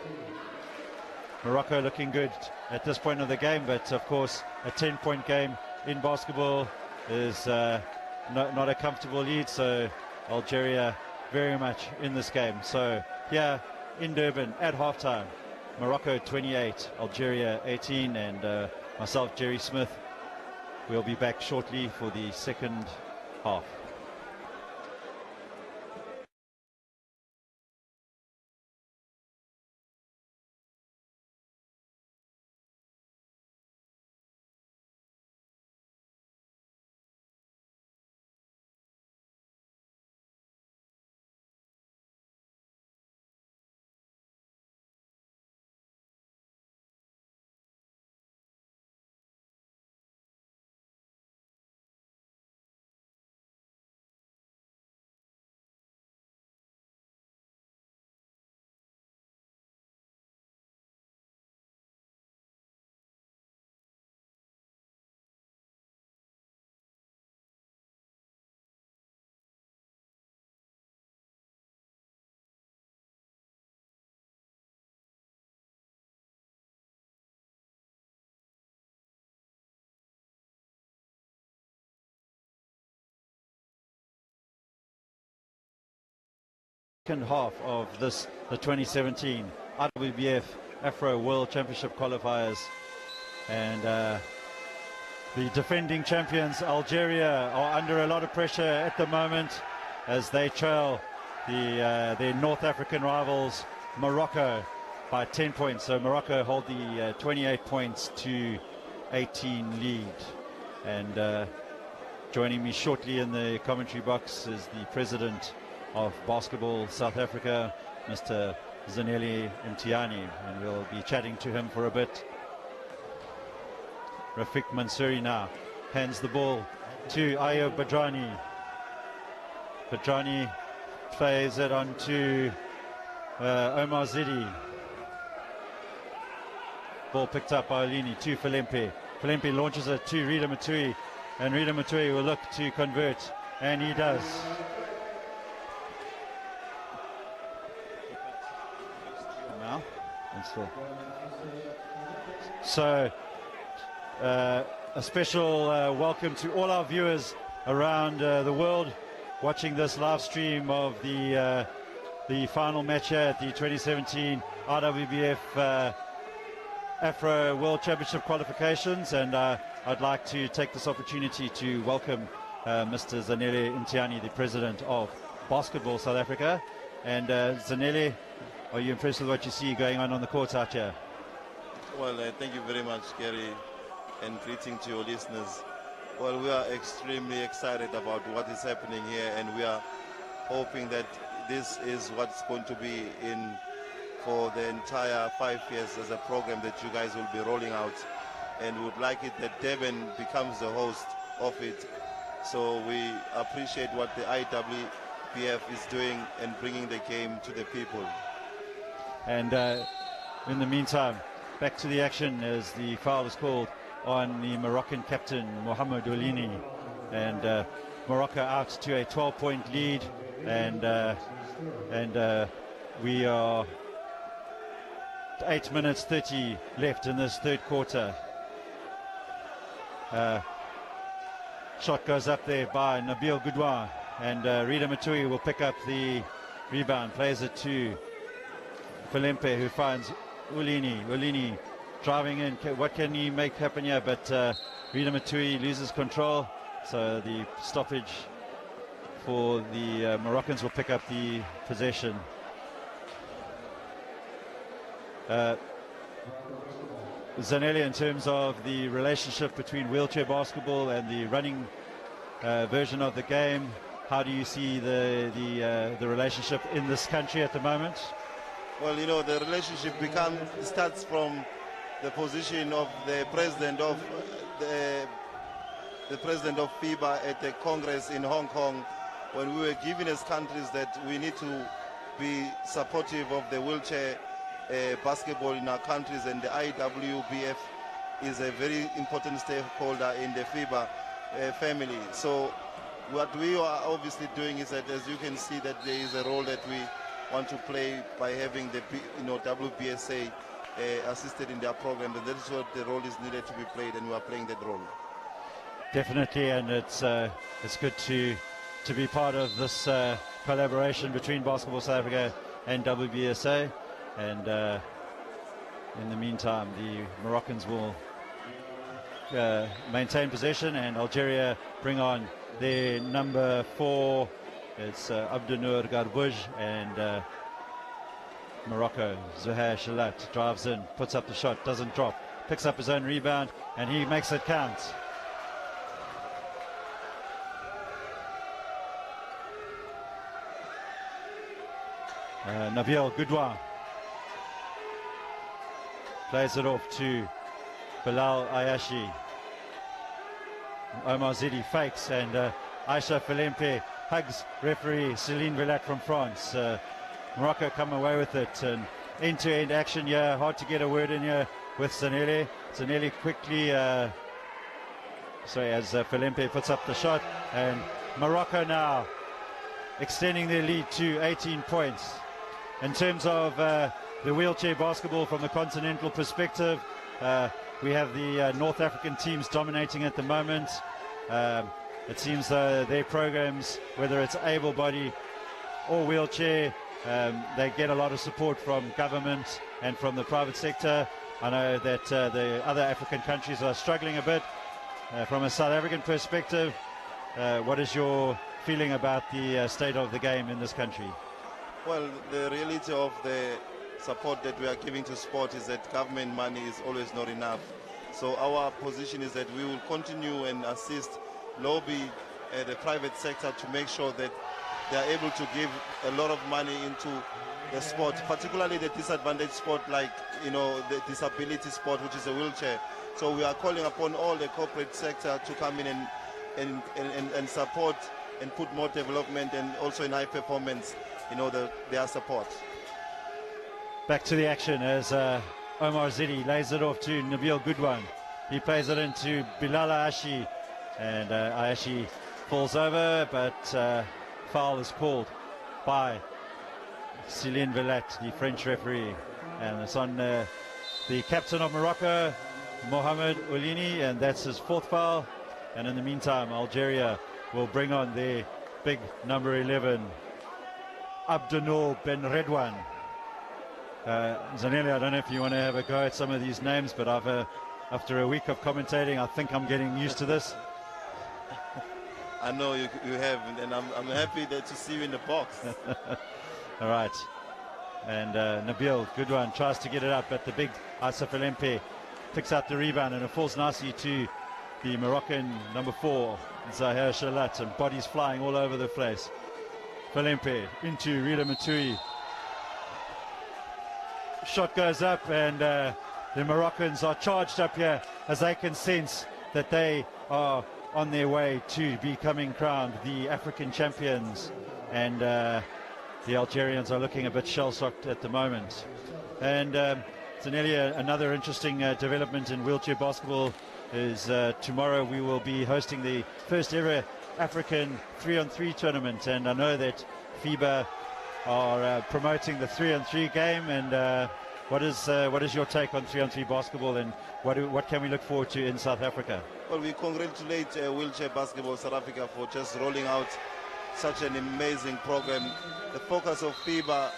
Morocco looking good at this point of the game, but of course a 10-point game in basketball is not a comfortable lead, so Algeria very much in this game. So here in Durban at halftime, Morocco 28, Algeria 18, and myself, Jerry Smith, will be back shortly for the second half. Second half of this, the 2017 IWBF Afro World Championship qualifiers, and the defending champions Algeria are under a lot of pressure at the moment as they trail their North African rivals Morocco by 10 points. So Morocco hold the 28 points to 18 lead. And joining me shortly in the commentary box is the president of Basketball South Africa, Mr. Zanele Mtiani, and we'll be chatting to him for a bit. Rafiq Mansouri now hands the ball to Ayo Badrani. Badrani plays it on to Omar Zidi. Ball picked up by Olini to Filempe. Filempe launches it to Rida Matui, and Rida Matui will look to convert, and he does. So a special welcome to all our viewers around the world watching this live stream of the final match here at the 2017 IWBF Afro World Championship qualifications, and I'd like to take this opportunity to welcome Mr. Zanele Mtiani, the president of Basketball South Africa. And Zanele, are you impressed with what you see going on the courts out here? Well, thank you very much, Gary, and greeting to your listeners. Well, we are extremely excited about what is happening here, and we are hoping that this is what's going to be in for the entire 5 years as a program that you guys will be rolling out, and would like it that Durban becomes the host of it. So we appreciate what the IWBF is doing and bringing the game to the people. And in the meantime, back to the action as the foul is called on the Moroccan captain, Mohamed Olini. And Morocco out to a 12-point lead. And we are 8 minutes 30 left in this third quarter. Shot goes up there by Nabil Goudouin. And Rida Matui will pick up the rebound, plays it to Filempe, who finds Olini. Olini driving in. What can he make happen here? But Rida Matui loses control. So the stoppage for the Moroccans will pick up the possession. Zanele, in terms of the relationship between wheelchair basketball and the running version of the game, how do you see the relationship in this country at the moment? Well, you know, the relationship starts from the position of the president of the president of FIBA at the Congress in Hong Kong, when we were given as countries that we need to be supportive of the wheelchair basketball in our countries, and the IWBF is a very important stakeholder in the FIBA family. So what we are obviously doing is that, as you can see, that there is a role that we want to play by having the WBSA assisted in their program, and that is what the role is needed to be played, and we are playing that role. Definitely, and it's good to be part of this collaboration between Basketball South Africa and WBSA. And in the meantime, the Moroccans will maintain possession, and Algeria bring on their number 4. It's Abdenour Garbouj, and Morocco, Zuhair Shalat drives in, puts up the shot, doesn't drop, picks up his own rebound, and he makes it count. Nabil Goudouin plays it off to Bilal Ayashi. Omar Zidi fakes, and Aisha Felempe hugs referee Céline Villat from France. Morocco come away with it, and end-to-end action here. Hard to get a word in here with Zanelli. Zanelli quickly, as Felempe puts up the shot, and Morocco now extending their lead to 18 points. In terms of the wheelchair basketball from the continental perspective, we have the North African teams dominating at the moment. It seems their programs, whether it's able-bodied or wheelchair, they get a lot of support from government and from the private sector. I know that the other African countries are struggling a bit. From a South African perspective, what is your feeling about the state of the game in this country? Well, the reality of the support that we are giving to sport is that government money is always not enough. So our position is that we will continue and assist, lobby the private sector to make sure that they are able to give a lot of money into the sport, particularly the disadvantaged sport, like the disability sport, which is a wheelchair. So we are calling upon all the corporate sector to come in and support and put more development, and also in high performance, their support. Back to the action as Omar Zidi lays it off to Nabil Goudouin. He plays it into Bilal Ayashi, and Ayashi falls over, but foul is called by Céline Villat, the French referee, and it's on the captain of Morocco, Mohamed Oulini, and that's his 4th foul. And in the meantime, Algeria will bring on their big number 11, Abdenour Ben Redouane. Zanelli, I don't know if you want to have a go at some of these names, but after a week of commentating, I think I'm getting used to this. I know you have, and I'm happy to see you in the box. All right. And Nabil Goudouin tries to get it up, but the big Asa Felempe picks out the rebound, and it falls nicely to the Moroccan number 4, Zahir Shalat, and bodies flying all over the place. Felempe into Rida Matui. Shot goes up, and the Moroccans are charged up here as they can sense that they are on their way to becoming crowned the African champions, and the Algerians are looking a bit shell-shocked at the moment. And Zanelli, another interesting development in wheelchair basketball is tomorrow we will be hosting the first ever African 3-on-3 tournament, and I know that FIBA are promoting the 3-on-3 game, and what is your take on 3-on-3 basketball, and what can we look forward to in South Africa? Well, we congratulate Wheelchair Basketball South Africa for just rolling out such an amazing program. The focus of FIBA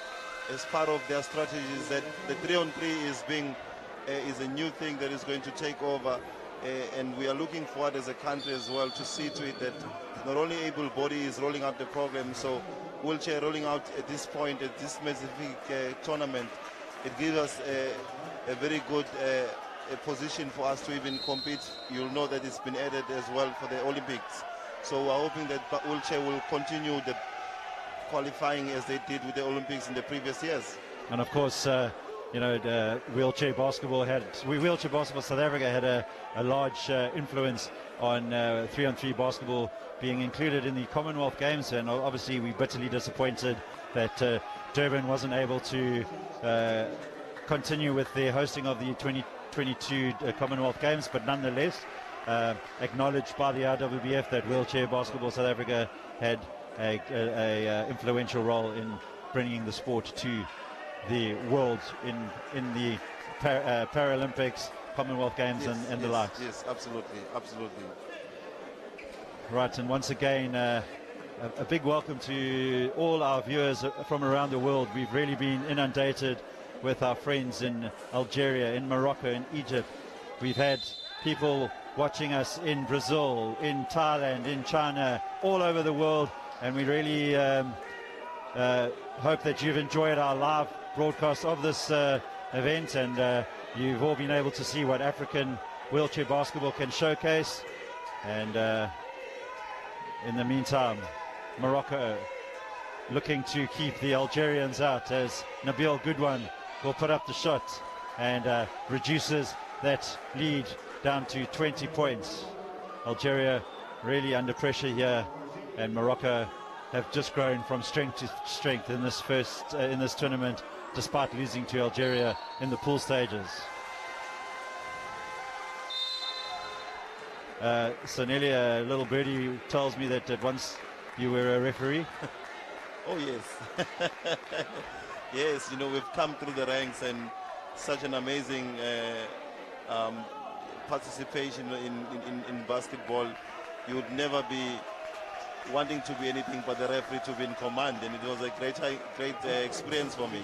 as part of their strategy is that the 3-on-3 is a new thing that is going to take over, and we are looking forward as a country as well to see to it that not only able-bodied is rolling out the program, so wheelchair rolling out at this point, at this specific tournament, it gives us a very good position for us to even compete. You'll know that it's been added as well for the Olympics. So we're hoping that wheelchair will continue the qualifying as they did with the Olympics in the previous years. And of course, wheelchair basketball South Africa had a large influence on 3-on-3 basketball being included in the Commonwealth Games, and obviously we're bitterly disappointed that Durban wasn't able to continue with their hosting of the 2022 Commonwealth Games, but nonetheless acknowledged by the IWBF that wheelchair basketball South Africa had a influential role in bringing the sport to the world in the Paralympics, Commonwealth Games, Yes, and the yes, likes. Yes, absolutely, absolutely. Right, and once again, a big welcome to all our viewers from around the world. We've really been inundated with our friends in Algeria, in Morocco, in Egypt. We've had people watching us in Brazil, in Thailand, in China, all over the world, and we really hope that you've enjoyed our live broadcast of this event, and you've all been able to see what African wheelchair basketball can showcase. And in the meantime, Morocco looking to keep the Algerians out, as Nabil Goodwan will put up the shot and reduces that lead down to 20 points. Algeria really under pressure here, and Morocco have just grown from strength to strength in this in this tournament, despite losing to Algeria in the pool stages. Sonelia, a little birdie tells me that once you were a referee. Oh yes. Yes, you know, we've come through the ranks, and such an amazing participation in basketball. You would never be wanting to be anything but the referee to be in command, and it was a great experience for me.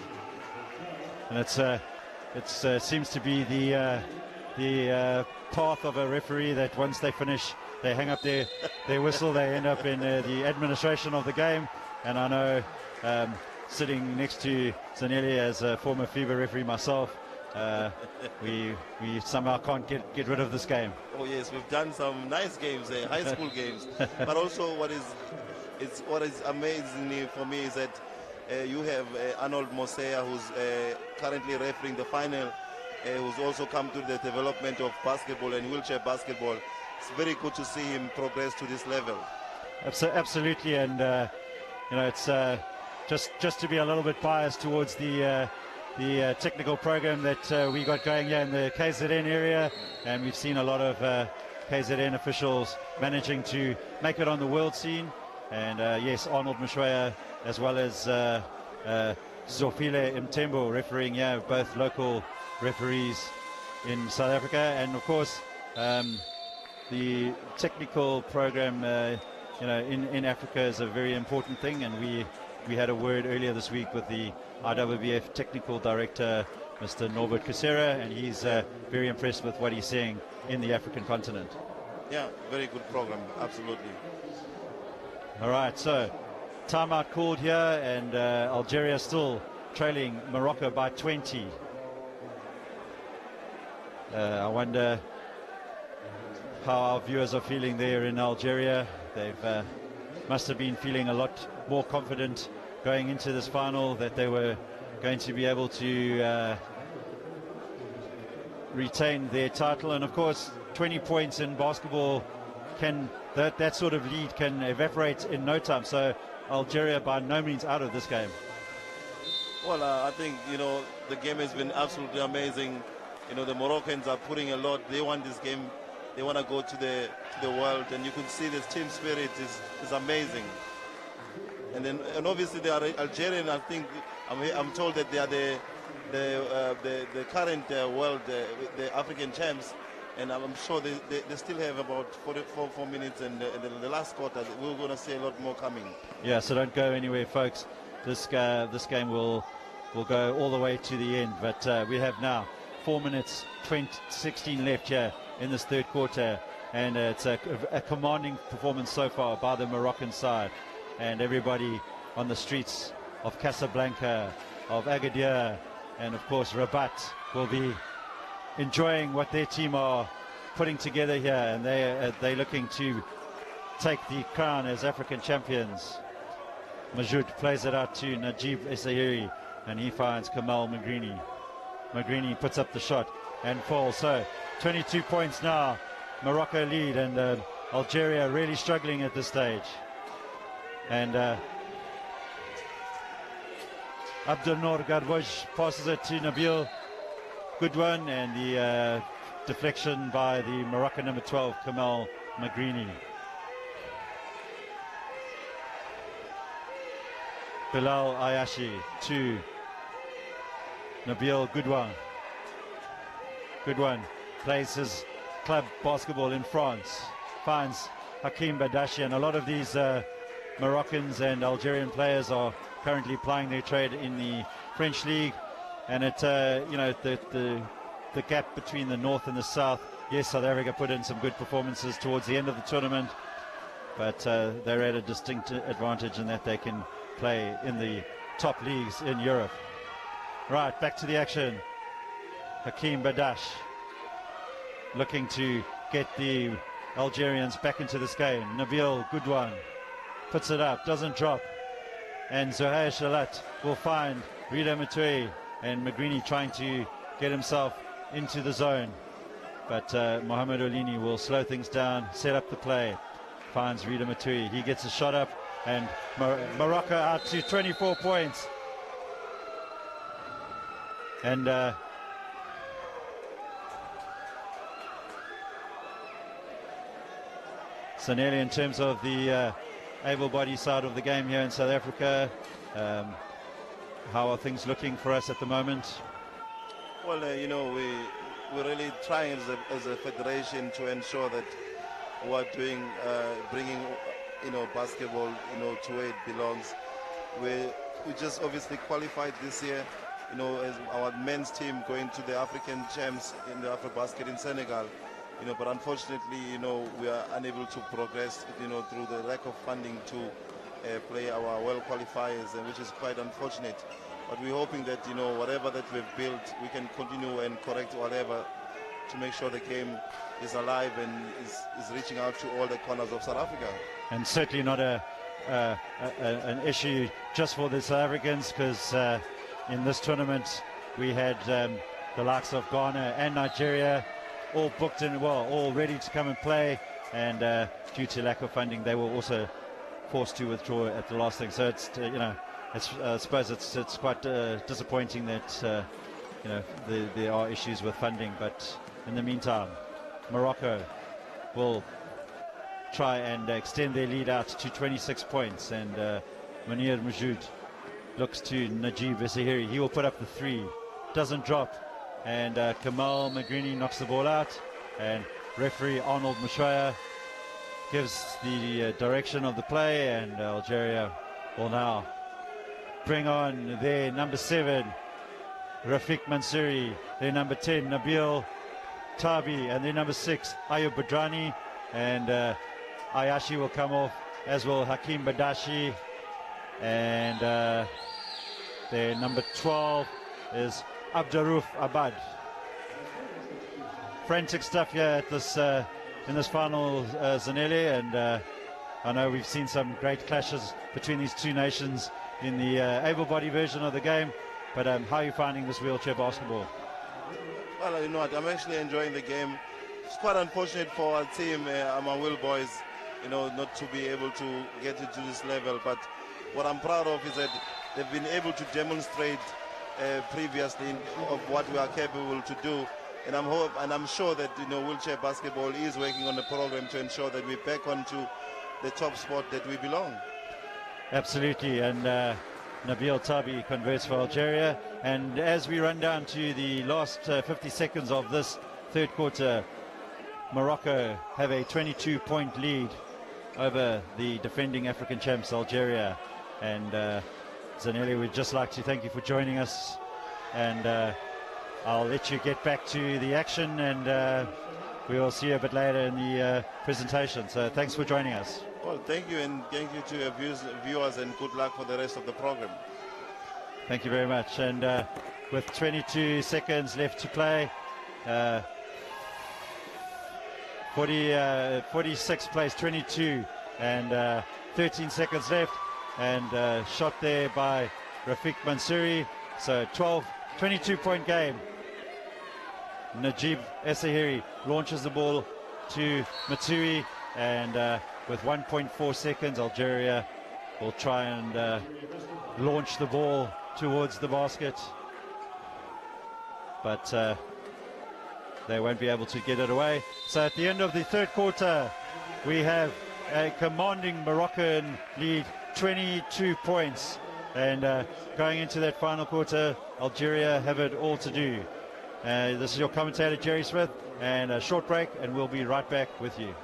And it seems to be the path of a referee, that once they finish, they hang up their whistle, they end up in the administration of the game. And I know, sitting next to Zanelli as a former FIBA referee myself, we somehow can't get rid of this game. Oh yes, we've done some nice games, high school games. But also what is amazing for me is that you have Arnold Mosea, who's currently refereeing the final, who's also come to the development of basketball and wheelchair basketball. It's very good to see him progress to this level. Absolutely, and you know, it's just to be a little bit biased towards the technical program that we got going here in the KZN area, and we've seen a lot of KZN officials managing to make it on the world scene. And yes, Arnold Mshweya, as well as Zofile Mtembo refereeing here, both local referees in South Africa. And of course, the technical program you know, in Africa is a very important thing, and we had a word earlier this week with the IWBF technical director, Mr. Norbert Kusera, and he's very impressed with what he's seeing in the African continent. Yeah, very good program, absolutely. All right, so timeout called here, and Algeria still trailing Morocco by 20. I wonder how our viewers are feeling there in Algeria. They've must have been feeling a lot more confident going into this final, that they were going to be able to retain their title. And of course, 20 points in basketball, that sort of lead can evaporate in no time. So Algeria by no means out of this game. Well, I think, you know, the game has been absolutely amazing. You know, the Moroccans are putting a lot. They want this game. They want to go to the world, and you can see this team spirit is amazing. And obviously they are Algerian. I think I'm told that they are the current world, the African champs, and I'm sure they still have about 4 minutes, and the last quarter we're going to see a lot more coming. Yeah, so don't go anywhere, folks. This game will go all the way to the end, but we have now 4 minutes 16 left here in this third quarter, and it's a commanding performance so far by the Moroccan side, and everybody on the streets of Casablanca, of Agadir, and of course Rabat will be enjoying what their team are putting together here, and they're looking to take the crown as African champions. Majoud plays it out to Najib Essayeri, and he finds Kamal Magrini. Magrini puts up the shot and falls. So 22 points now, Morocco lead, and Algeria really struggling at this stage. And Abdelnour Garbouj passes it to Nabil Goodwan, and the deflection by the Moroccan number 12, Kamal Magrini. Bilal Ayashi to Nabil Goudouin. Goudouin plays his club basketball in France, finds Hakim Badashi, and a lot of these Moroccans and Algerian players are currently plying their trade in the French league, and it the gap between the north and the south. Yes, South Africa put in some good performances towards the end of the tournament, but they're at a distinct advantage in that they can play in the top leagues in Europe. Right, back to the action. Hakim Badash looking to get the Algerians back into this game. Nabil Goudouin puts it up, doesn't drop, and Zohair Shalat will find Rida Matui, and Magrini trying to get himself into the zone, but Mohamed Olini will slow things down, set up the play, finds Rida Matui, he gets a shot up, and Morocco out to 24 points. And so nearly in terms of the able-bodied side of the game here in South Africa, how are things looking for us at the moment? Well, we're really trying as a federation to ensure that we're doing, bringing, basketball, to where it belongs. We just obviously qualified this year, as our men's team going to the African champs in the Afro-basket in Senegal. But unfortunately, we are unable to progress, through the lack of funding to play our world qualifiers, which is quite unfortunate. But we're hoping that, whatever that we've built, we can continue and correct whatever to make sure the game is alive and is reaching out to all the corners of South Africa. And certainly not an issue just for the South Africans, because in this tournament we had the likes of Ghana and Nigeria all booked in, all ready to come and play, and due to lack of funding they were also forced to withdraw at the last thing. So it's I suppose it's quite disappointing that there are issues with funding, but in the meantime Morocco will try and extend their lead out to 26 points, and Munir Majoud looks to Najib Essahiri. He will put up the three, doesn't drop, and Kamal Magrini knocks the ball out, and referee Arnold Mushoya gives the direction of the play, and Algeria will now bring on their number 7 Rafiq Mansouri, their number 10 Nabil Tabi, and their number 6 Ayub Badrani, and Ayashi will come off, as will Hakim Badashi, and their number 12 is Abdaruf Abad. Frantic stuff here at this in this final, Zanelli, and I know we've seen some great clashes between these two nations in the able-bodied version of the game, but how are you finding this wheelchair basketball? Well, you know what, I'm actually enjoying the game. It's quite unfortunate for our team, our Will boys, not to be able to get it to this level, but what I'm proud of is that they've been able to demonstrate previously of what we are capable to do, and I'm sure that wheelchair basketball is working on the program to ensure that we're back onto the top spot that we belong. Absolutely, and Nabil Tabi converts for Algeria, and as we run down to the last 50 seconds of this third quarter, Morocco have a 22-point lead over the defending African champs Algeria. And Zanelli, we'd just like to thank you for joining us, and I'll let you get back to the action, and we will see you a bit later in the presentation. So thanks for joining us. Well, thank you, and thank you to your viewers, and good luck for the rest of the program. Thank you very much. And with 22 seconds left to play, 46 plays 22, and 13 seconds left, and shot there by Rafiq Mansouri. So 22-point game. Najib Essahiri launches the ball to Matui, and with 1.4 seconds, Algeria will try and launch the ball towards the basket, but they won't be able to get it away. So at the end of the third quarter, we have a commanding Moroccan lead, 22 points And going into that final quarter, Algeria have it all to do. This is your commentator, Jerry Smith, and a short break, and we'll be right back with you.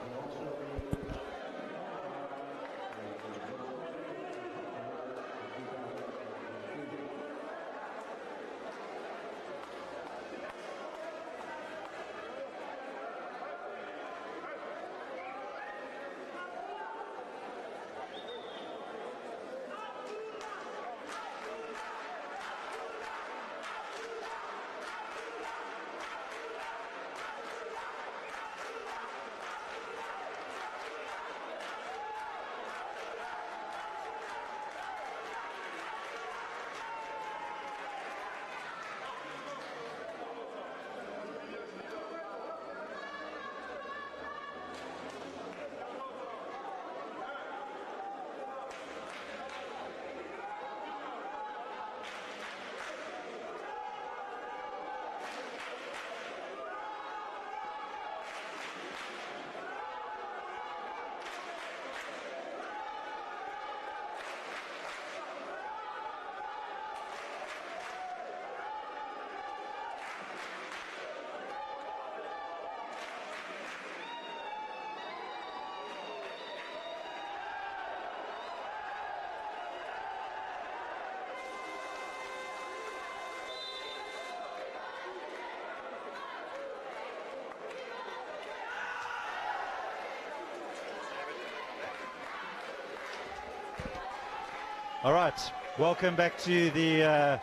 All right, welcome back to the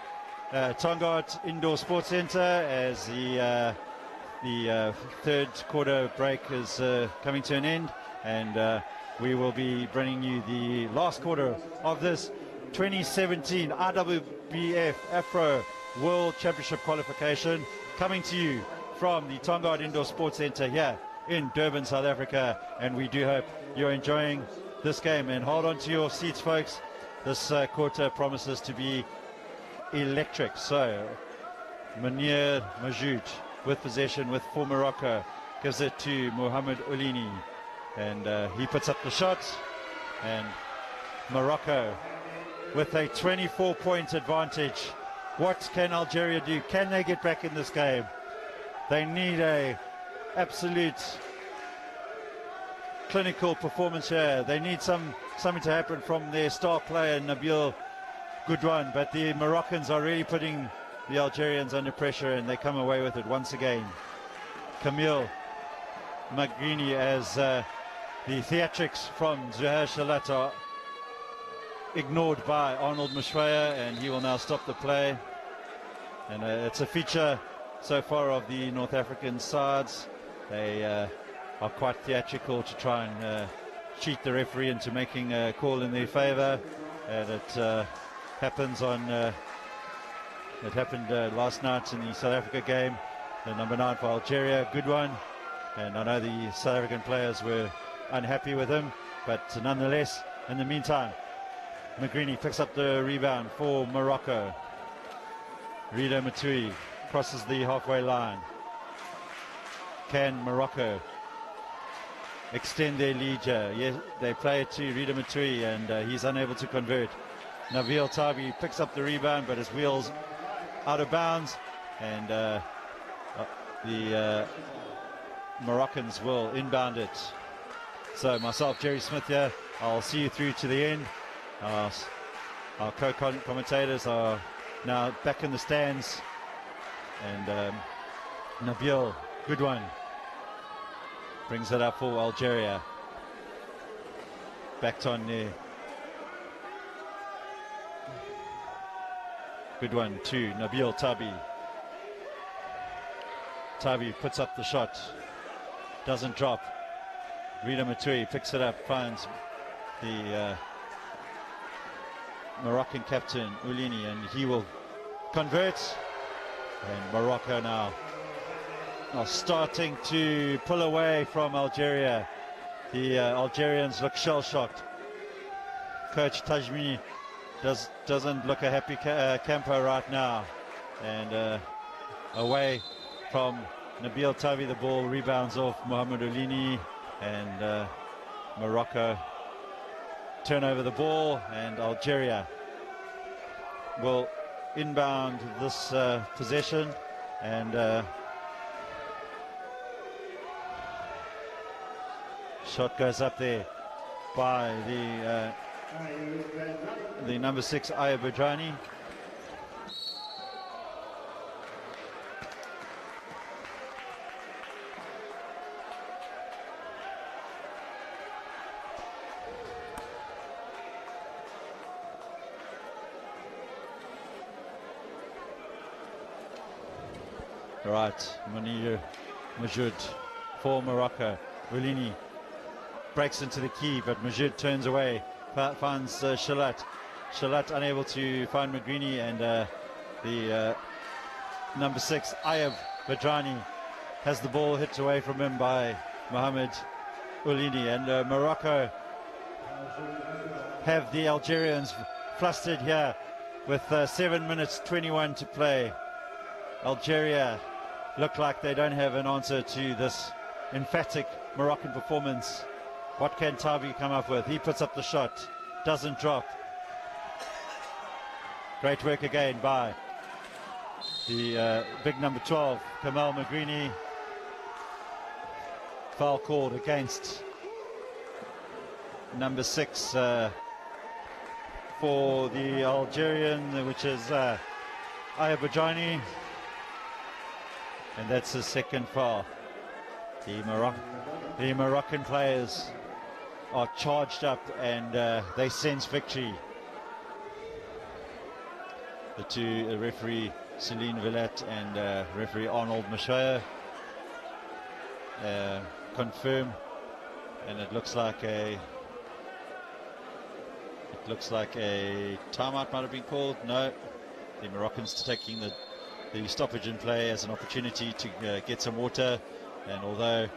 Tongaat Indoor Sports Center as the third quarter break is coming to an end, and we will be bringing you the last quarter of this 2017 IWBF Afro World Championship qualification, coming to you from the Tongaat Indoor Sports Center here in Durban, South Africa. And we do hope you're enjoying this game, and hold on to your seats, folks. This quarter promises to be electric. So Munir Majoud with possession for Morocco, gives it to Mohamed Oulini, and he puts up the shot, and Morocco with a 24-point advantage. What can Algeria do? Can they get back in this game? They need a absolute clinical performance here. They need something to happen from their star player Nabil Goudouin, but the Moroccans are really putting the Algerians under pressure, and they come away with it once again. Camille Magrini, as the theatrics from Zuhair Shalat are ignored by Arnold Mushwaya, and he will now stop the play. And it's a feature so far of the North African sides. They are quite theatrical to try and cheat the referee into making a call in their favor, and it happens on it happened last night in the South Africa game. The number 9 for Algeria, Goudouin, and I know the South African players were unhappy with him, but nonetheless, in the meantime, Magrini picks up the rebound for Morocco. Rida Matui crosses the halfway line. Can Morocco extend their lead here? Yes, they play it to Rida Matui, and he's unable to convert. Nabil Tabi picks up the rebound, but his wheels out of bounds, and the Moroccans will inbound it. So myself, Jerry Smith here, I'll see you through to the end. Our co-commentators are now back in the stands, and Nabil Goudouin brings it up for Algeria. Backed on there. Goudouin to Nabil Tabi. Tabi puts up the shot, doesn't drop. Rida Matui picks it up, finds the Moroccan captain Oulini, and he will convert. And Morocco now are starting to pull away from Algeria. The Algerians look shell-shocked. Coach Tajmi doesn't look a happy camper right now. And away from Nabil Tabi, the ball rebounds off Mohamed Oulini, and Morocco turn over the ball, and Algeria will inbound this possession, and shot goes up there by the number 6 IWBF. Right, Munir Majoud for Morocco. Willini breaks into the key, but Majoud turns away, finds Shalat. Shalat unable to find Magrini, and the number 6 Ayab Badrani has the ball hit away from him by Mohamed Oulini, and Morocco have the Algerians flustered here with 7 minutes 21 to play. Algeria look like they don't have an answer to this emphatic Moroccan performance. What can Tabi come up with? He puts up the shot, doesn't drop. Great work again by the big number 12, Kamal Magrini. Foul called against number 6 for the Algerian, which is Ayabajani. And that's the second foul. The Moroccan players are charged up, and they sense victory. The two, referee Celine Villette and referee Arnold Mashaya, confirm, and it looks like a timeout might have been called. No, the Moroccans taking the stoppage in play as an opportunity to get some water. And although,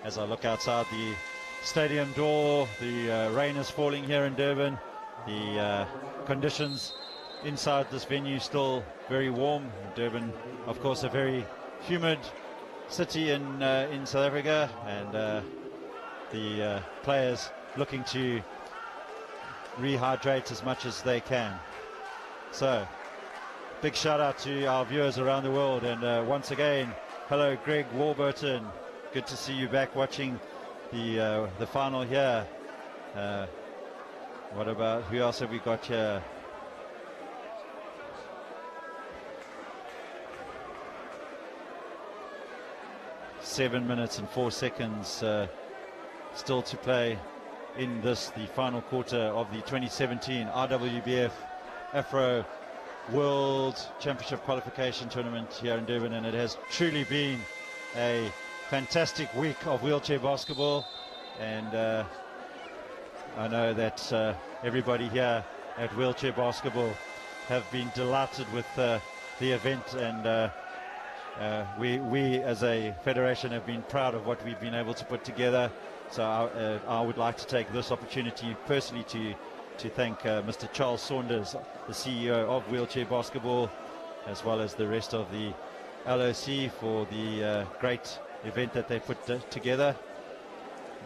as I look outside the stadium door, the rain is falling here in Durban, the conditions inside this venue still very warm. Durban, of course, a very humid city in South Africa, and the players looking to rehydrate as much as they can. So big shout out to our viewers around the world, and once again, hello Greg Warburton, good to see you back watching the final here. What about, who else have we got here? Seven minutes and 4 seconds still to play in this, the final quarter of the 2017 IWBF Afro World Championship Qualification Tournament here in Durban, and it has truly been a fantastic week of wheelchair basketball, and I know that everybody here at Wheelchair Basketball have been delighted with the event, and we as a federation have been proud of what we've been able to put together. So I would like to take this opportunity personally to thank Mr. Charles Saunders, the CEO of Wheelchair Basketball, as well as the rest of the LOC for the great event that they put together.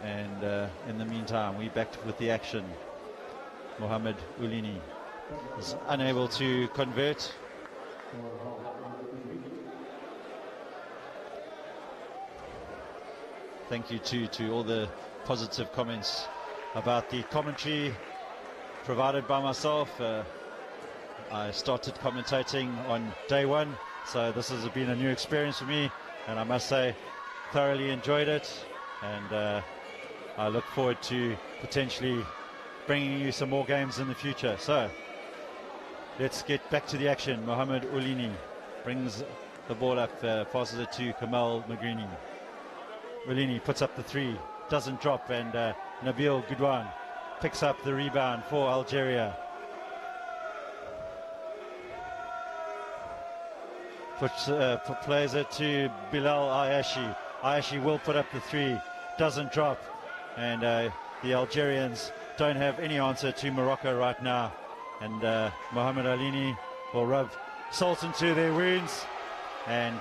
And in the meantime, we back with the action. Mohamed Oulini is unable to convert. Thank you to all the positive comments about the commentary provided by myself. I started commentating on day one, so this has been a new experience for me, and I must say thoroughly enjoyed it, and I look forward to potentially bringing you some more games in the future. So let's get back to the action. Mohamed Oulini brings the ball up, passes it to Kamal Magrini. Oulini puts up the three, doesn't drop, and Nabil Goudouan picks up the rebound for Algeria. Plays it to Bilal Ayashi. Ayashi will put up the three, doesn't drop, and the Algerians don't have any answer to Morocco right now, and Mohamed Oulini will rub salt into their wounds, and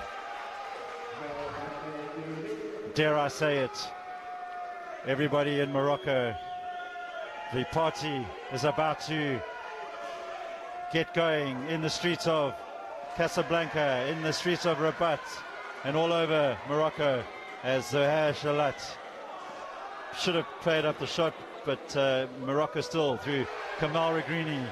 dare I say it, everybody in Morocco, the party is about to get going in the streets of Casablanca, in the streets of Rabat, and all over Morocco, as Zohair Shalat should have played up the shot, but Morocco still through Kamal Regrini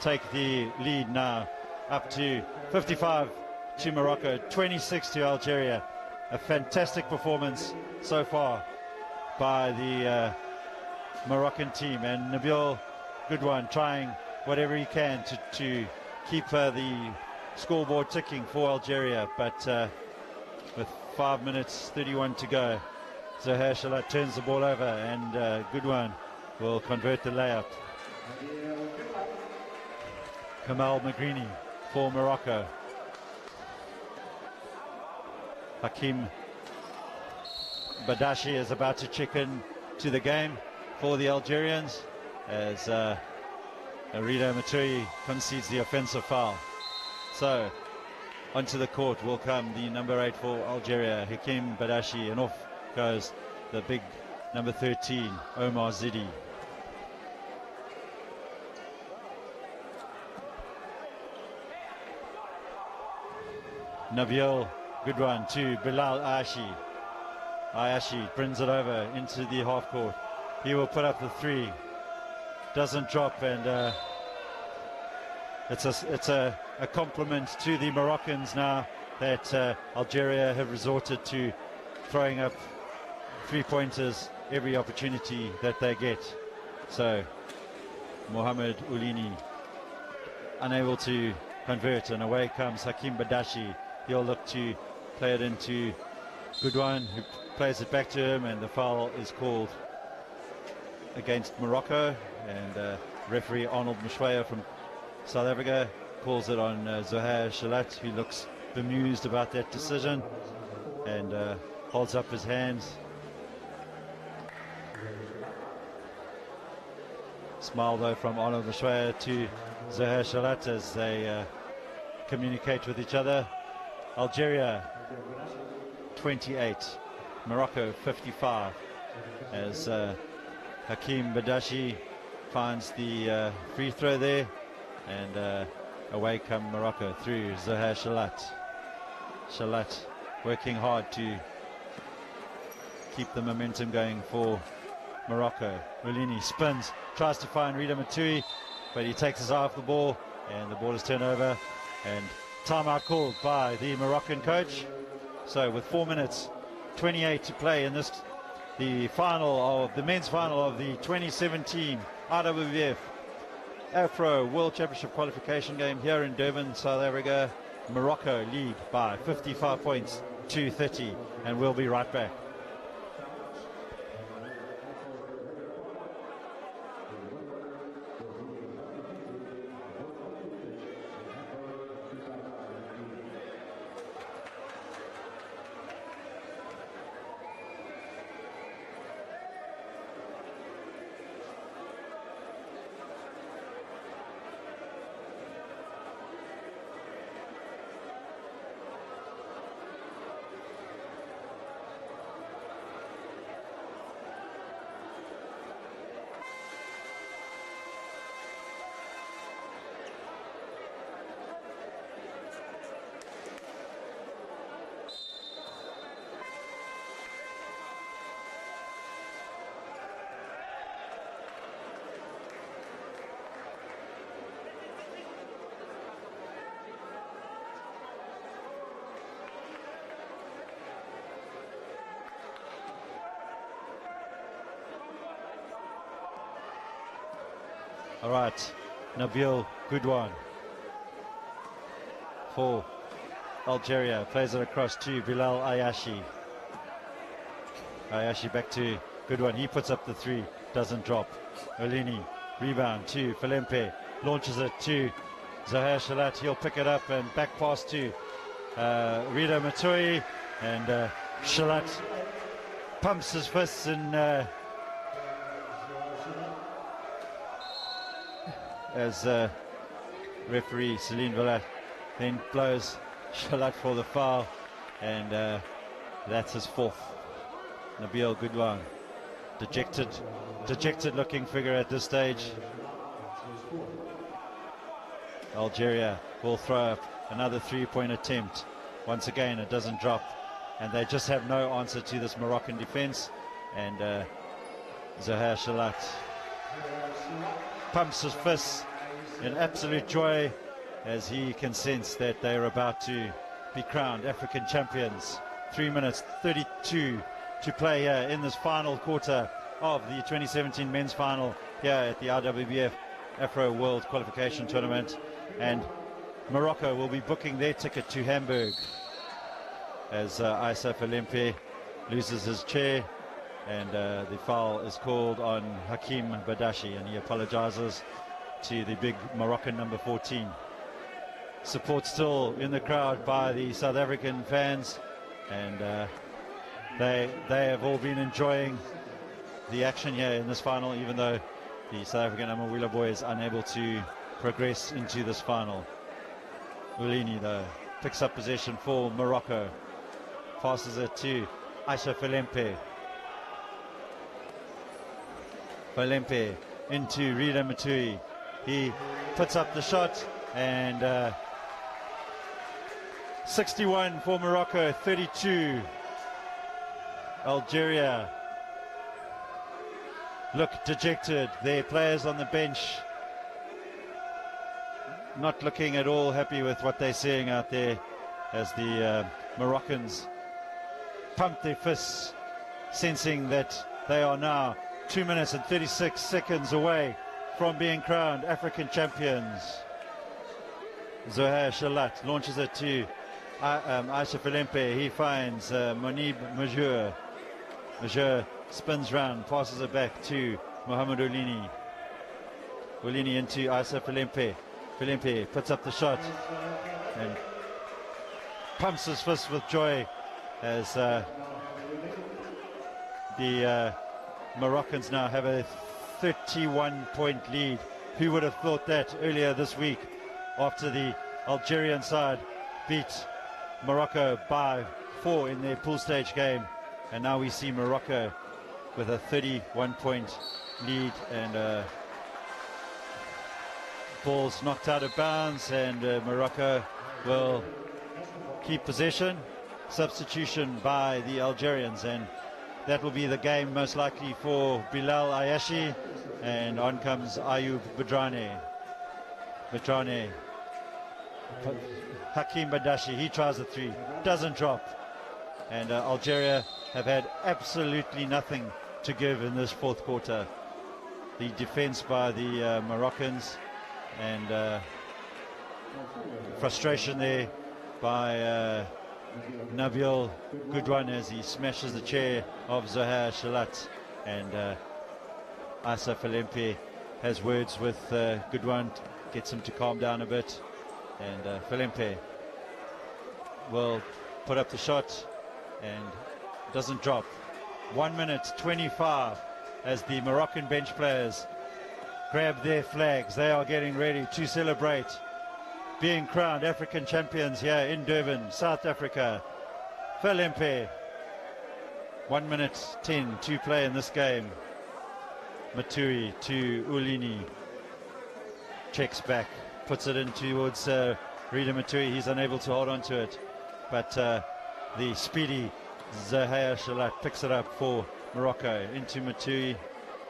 take the lead now, up to 55 to Morocco, 26 to Algeria. A fantastic performance so far by the Moroccan team, and Nabil, good one, trying whatever he can to keep the scoreboard ticking for Algeria, but with 5 minutes 31 to go, Zohair Shalat turns the ball over, and good one will convert the layup. Kamal Magrini for Morocco. Hakim Badashi is about to check in to the game for the Algerians, as Rida Matui concedes the offensive foul. So onto the court will come the number 8 for Algeria, Hakim Badashi, and off goes the big number 13, Omar Zidi. Nabil, good one to Bilal Ayashi. Ayashi brings it over into the half court. He will put up the 3. Doesn't drop, and it's a compliment to the Moroccans now that Algeria have resorted to throwing up 3-pointers every opportunity that they get. So Mohamed Oulini unable to convert, and away comes Hakim Badashi. He'll look to play it into Goodwin, who plays it back to him, and the foul is called against Morocco, and referee Arnold Mshwaya from South Africa calls it on Zohair Shalat, who looks bemused about that decision and holds up his hands. Smile though from Arnold Mshwaya to Zohair Shalat as they communicate with each other. Algeria 28, Morocco 55, as Hakim Badashi finds the free throw there, and away come Morocco through Zohair Shalat. Shalat working hard to keep the momentum going for Morocco. Oulini spins, tries to find Rida Matui, but he takes his eye off the ball, and the ball is turned over, and timeout called by the Moroccan coach. So with 4 minutes 28 to play in this, the final of the men's final of the 2017 IWBF Afro World Championship qualification game here in Durban, South Africa. Morocco lead by 55 points to 30, and we'll be right back. All right, Nabil Goodwan for Algeria, plays it across to Bilal Ayashi. Ayashi back to Goodwan, he puts up the 3, doesn't drop. Oulini, rebound to Falempe, launches it to Zohair Shalat, he'll pick it up and back pass to Rida Matui, and Shalat pumps his fists and as referee Celine Villat then blows Shalat for the foul, and that's his 4th. Nabil Goodwan dejected dejected looking figure at this stage. Algeria will throw up another 3-point attempt. Once again, it doesn't drop, and they just have no answer to this Moroccan defense. And Zohair Shalat pumps his fists in absolute joy as he can sense that they're about to be crowned African champions. 3 minutes 32 to play here in this final quarter of the 2017 men's final here at the IWBF Afro World Qualification Tournament. And Morocco will be booking their ticket to Hamburg as Issa Falempe loses his chair, and the foul is called on Hakim Badashi, and he apologizes to the big Moroccan number 14. Support still in the crowd by the South African fans, and they have all been enjoying the action here in this final, even though the South African Amawila boys unable to progress into this final. Ulini though picks up possession for Morocco, passes it to Aisha Falempe. Falempe into Rida Matui. He puts up the shot, and 61 for Morocco, 32 Algeria. Look dejected. Their players on the bench not looking at all happy with what they're seeing out there as the Moroccans pump their fists, sensing that they are now 2 minutes and 36 seconds away from being crowned African champions. Zohair Shalat launches it to Aisha Falempe. He finds Monib Majur. Majur spins round, passes it back to Mohamed Ulini. Ulini into Aisha Falempe. Falempe puts up the shot and pumps his fist with joy as the Moroccans now have a 31-point lead. Who would have thought that earlier this week, after the Algerian side beat Morocco by 4 in their pool stage game, and now we see Morocco with a 31-point lead, and ball's knocked out of bounds, and Morocco will keep possession. Substitution by the Algerians, and that will be the game most likely for Bilal Ayashi, and on comes Ayub Badrane. Hakim Badashi, he tries a 3, doesn't drop, and Algeria have had absolutely nothing to give in this fourth quarter. The defense by the Moroccans, and frustration there by Nabil Goodwan as he smashes the chair of Zohair Shalat, and Issa Falempe has words with Goodwan, gets him to calm down a bit, and Falempe will put up the shot and doesn't drop. 1 minute 25 as the Moroccan bench players grab their flags. They are getting ready to celebrate being crowned African champions here in Durban, South Africa. Falempe, 1 minute 10 to play in this game. Matui to Ulini, checks back, puts it in towards Rida Matui. He's unable to hold on to it, but the speedy Zohair Shalat picks it up for Morocco into Matui,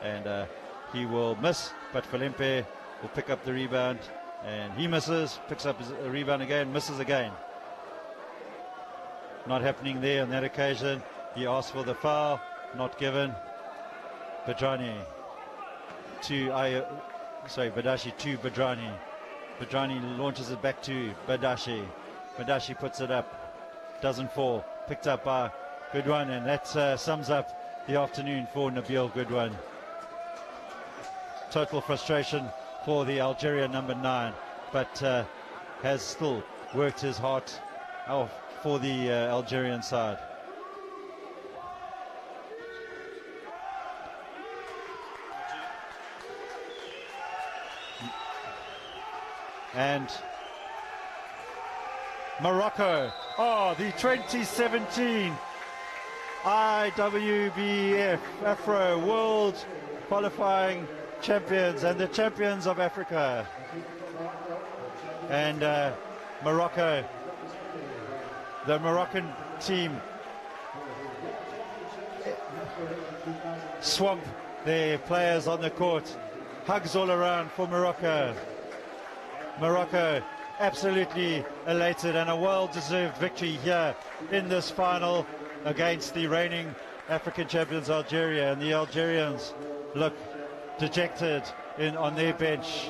and he will miss, but Falempe will pick up the rebound, and he misses, picks up his rebound again, misses again. Not happening there on that occasion. He asked for the foul, not given. Badashi to Badrani. Badrani launches it back to Badashi. Badashi puts it up, doesn't fall, picked up by Goodwan, and that sums up the afternoon for Nabil Goodwan. Total frustration for the Algeria number 9, but has still worked his heart off for the Algerian side. And Morocco are the 2017 IWBF Afro World qualifying champions and the champions of Africa. And Morocco, the Moroccan team swamp their players on the court. Hugs all around for Morocco. Morocco absolutely elated, and a well-deserved victory here in this final against the reigning African champions Algeria. And the Algerians look dejected on their bench.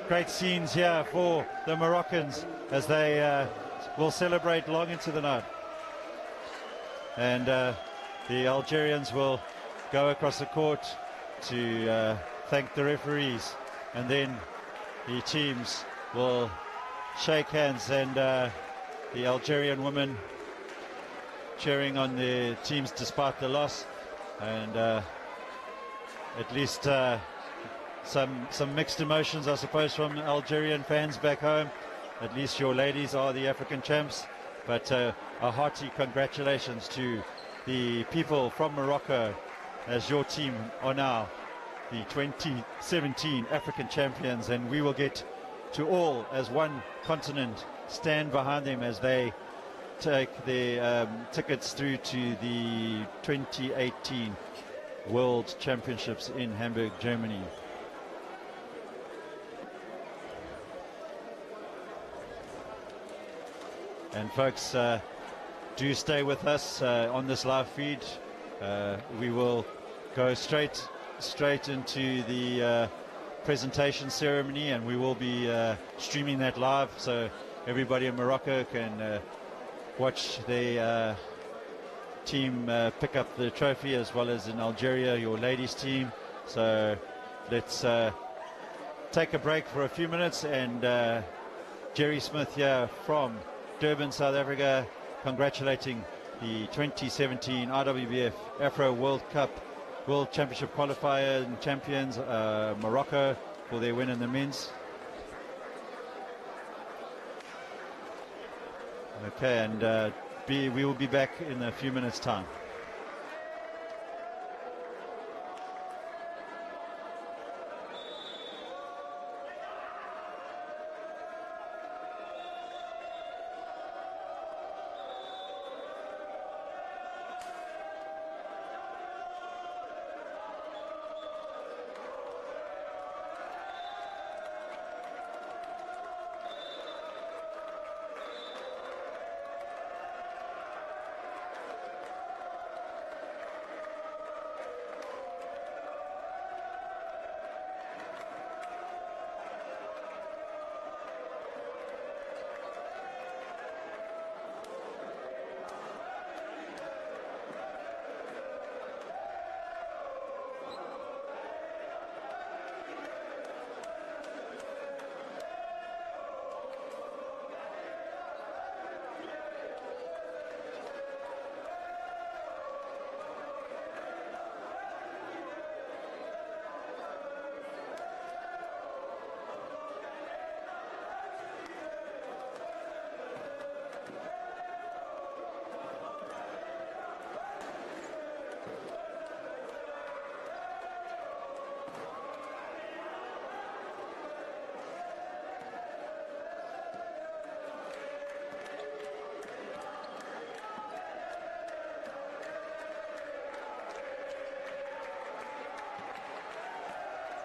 Great scenes here for the Moroccans as they will celebrate long into the night. And the Algerians will go across the court to thank the referees, and then the teams will shake hands, and the Algerian women cheering on the teams despite the loss, and at least some mixed emotions, I suppose, from Algerian fans back home. At least your ladies are the African champs, but a hearty congratulations to the people from Morocco, as your team are now the 2017 African champions, and we will get to all as one continent stand behind them as they take their tickets through to the 2018 World Championships in Hamburg, Germany. And folks, do stay with us on this live feed. We will go straight into the presentation ceremony, and we will be streaming that live, so everybody in Morocco can watch the team pick up the trophy, as well as in Algeria, your ladies team. So let's take a break for a few minutes, and Jerry Smith here from Durban, South Africa, congratulating the 2017 IWBF Afro World Cup World Championship qualifier and champions Morocco for their win in the men's. Okay, and we will be back in a few minutes' time.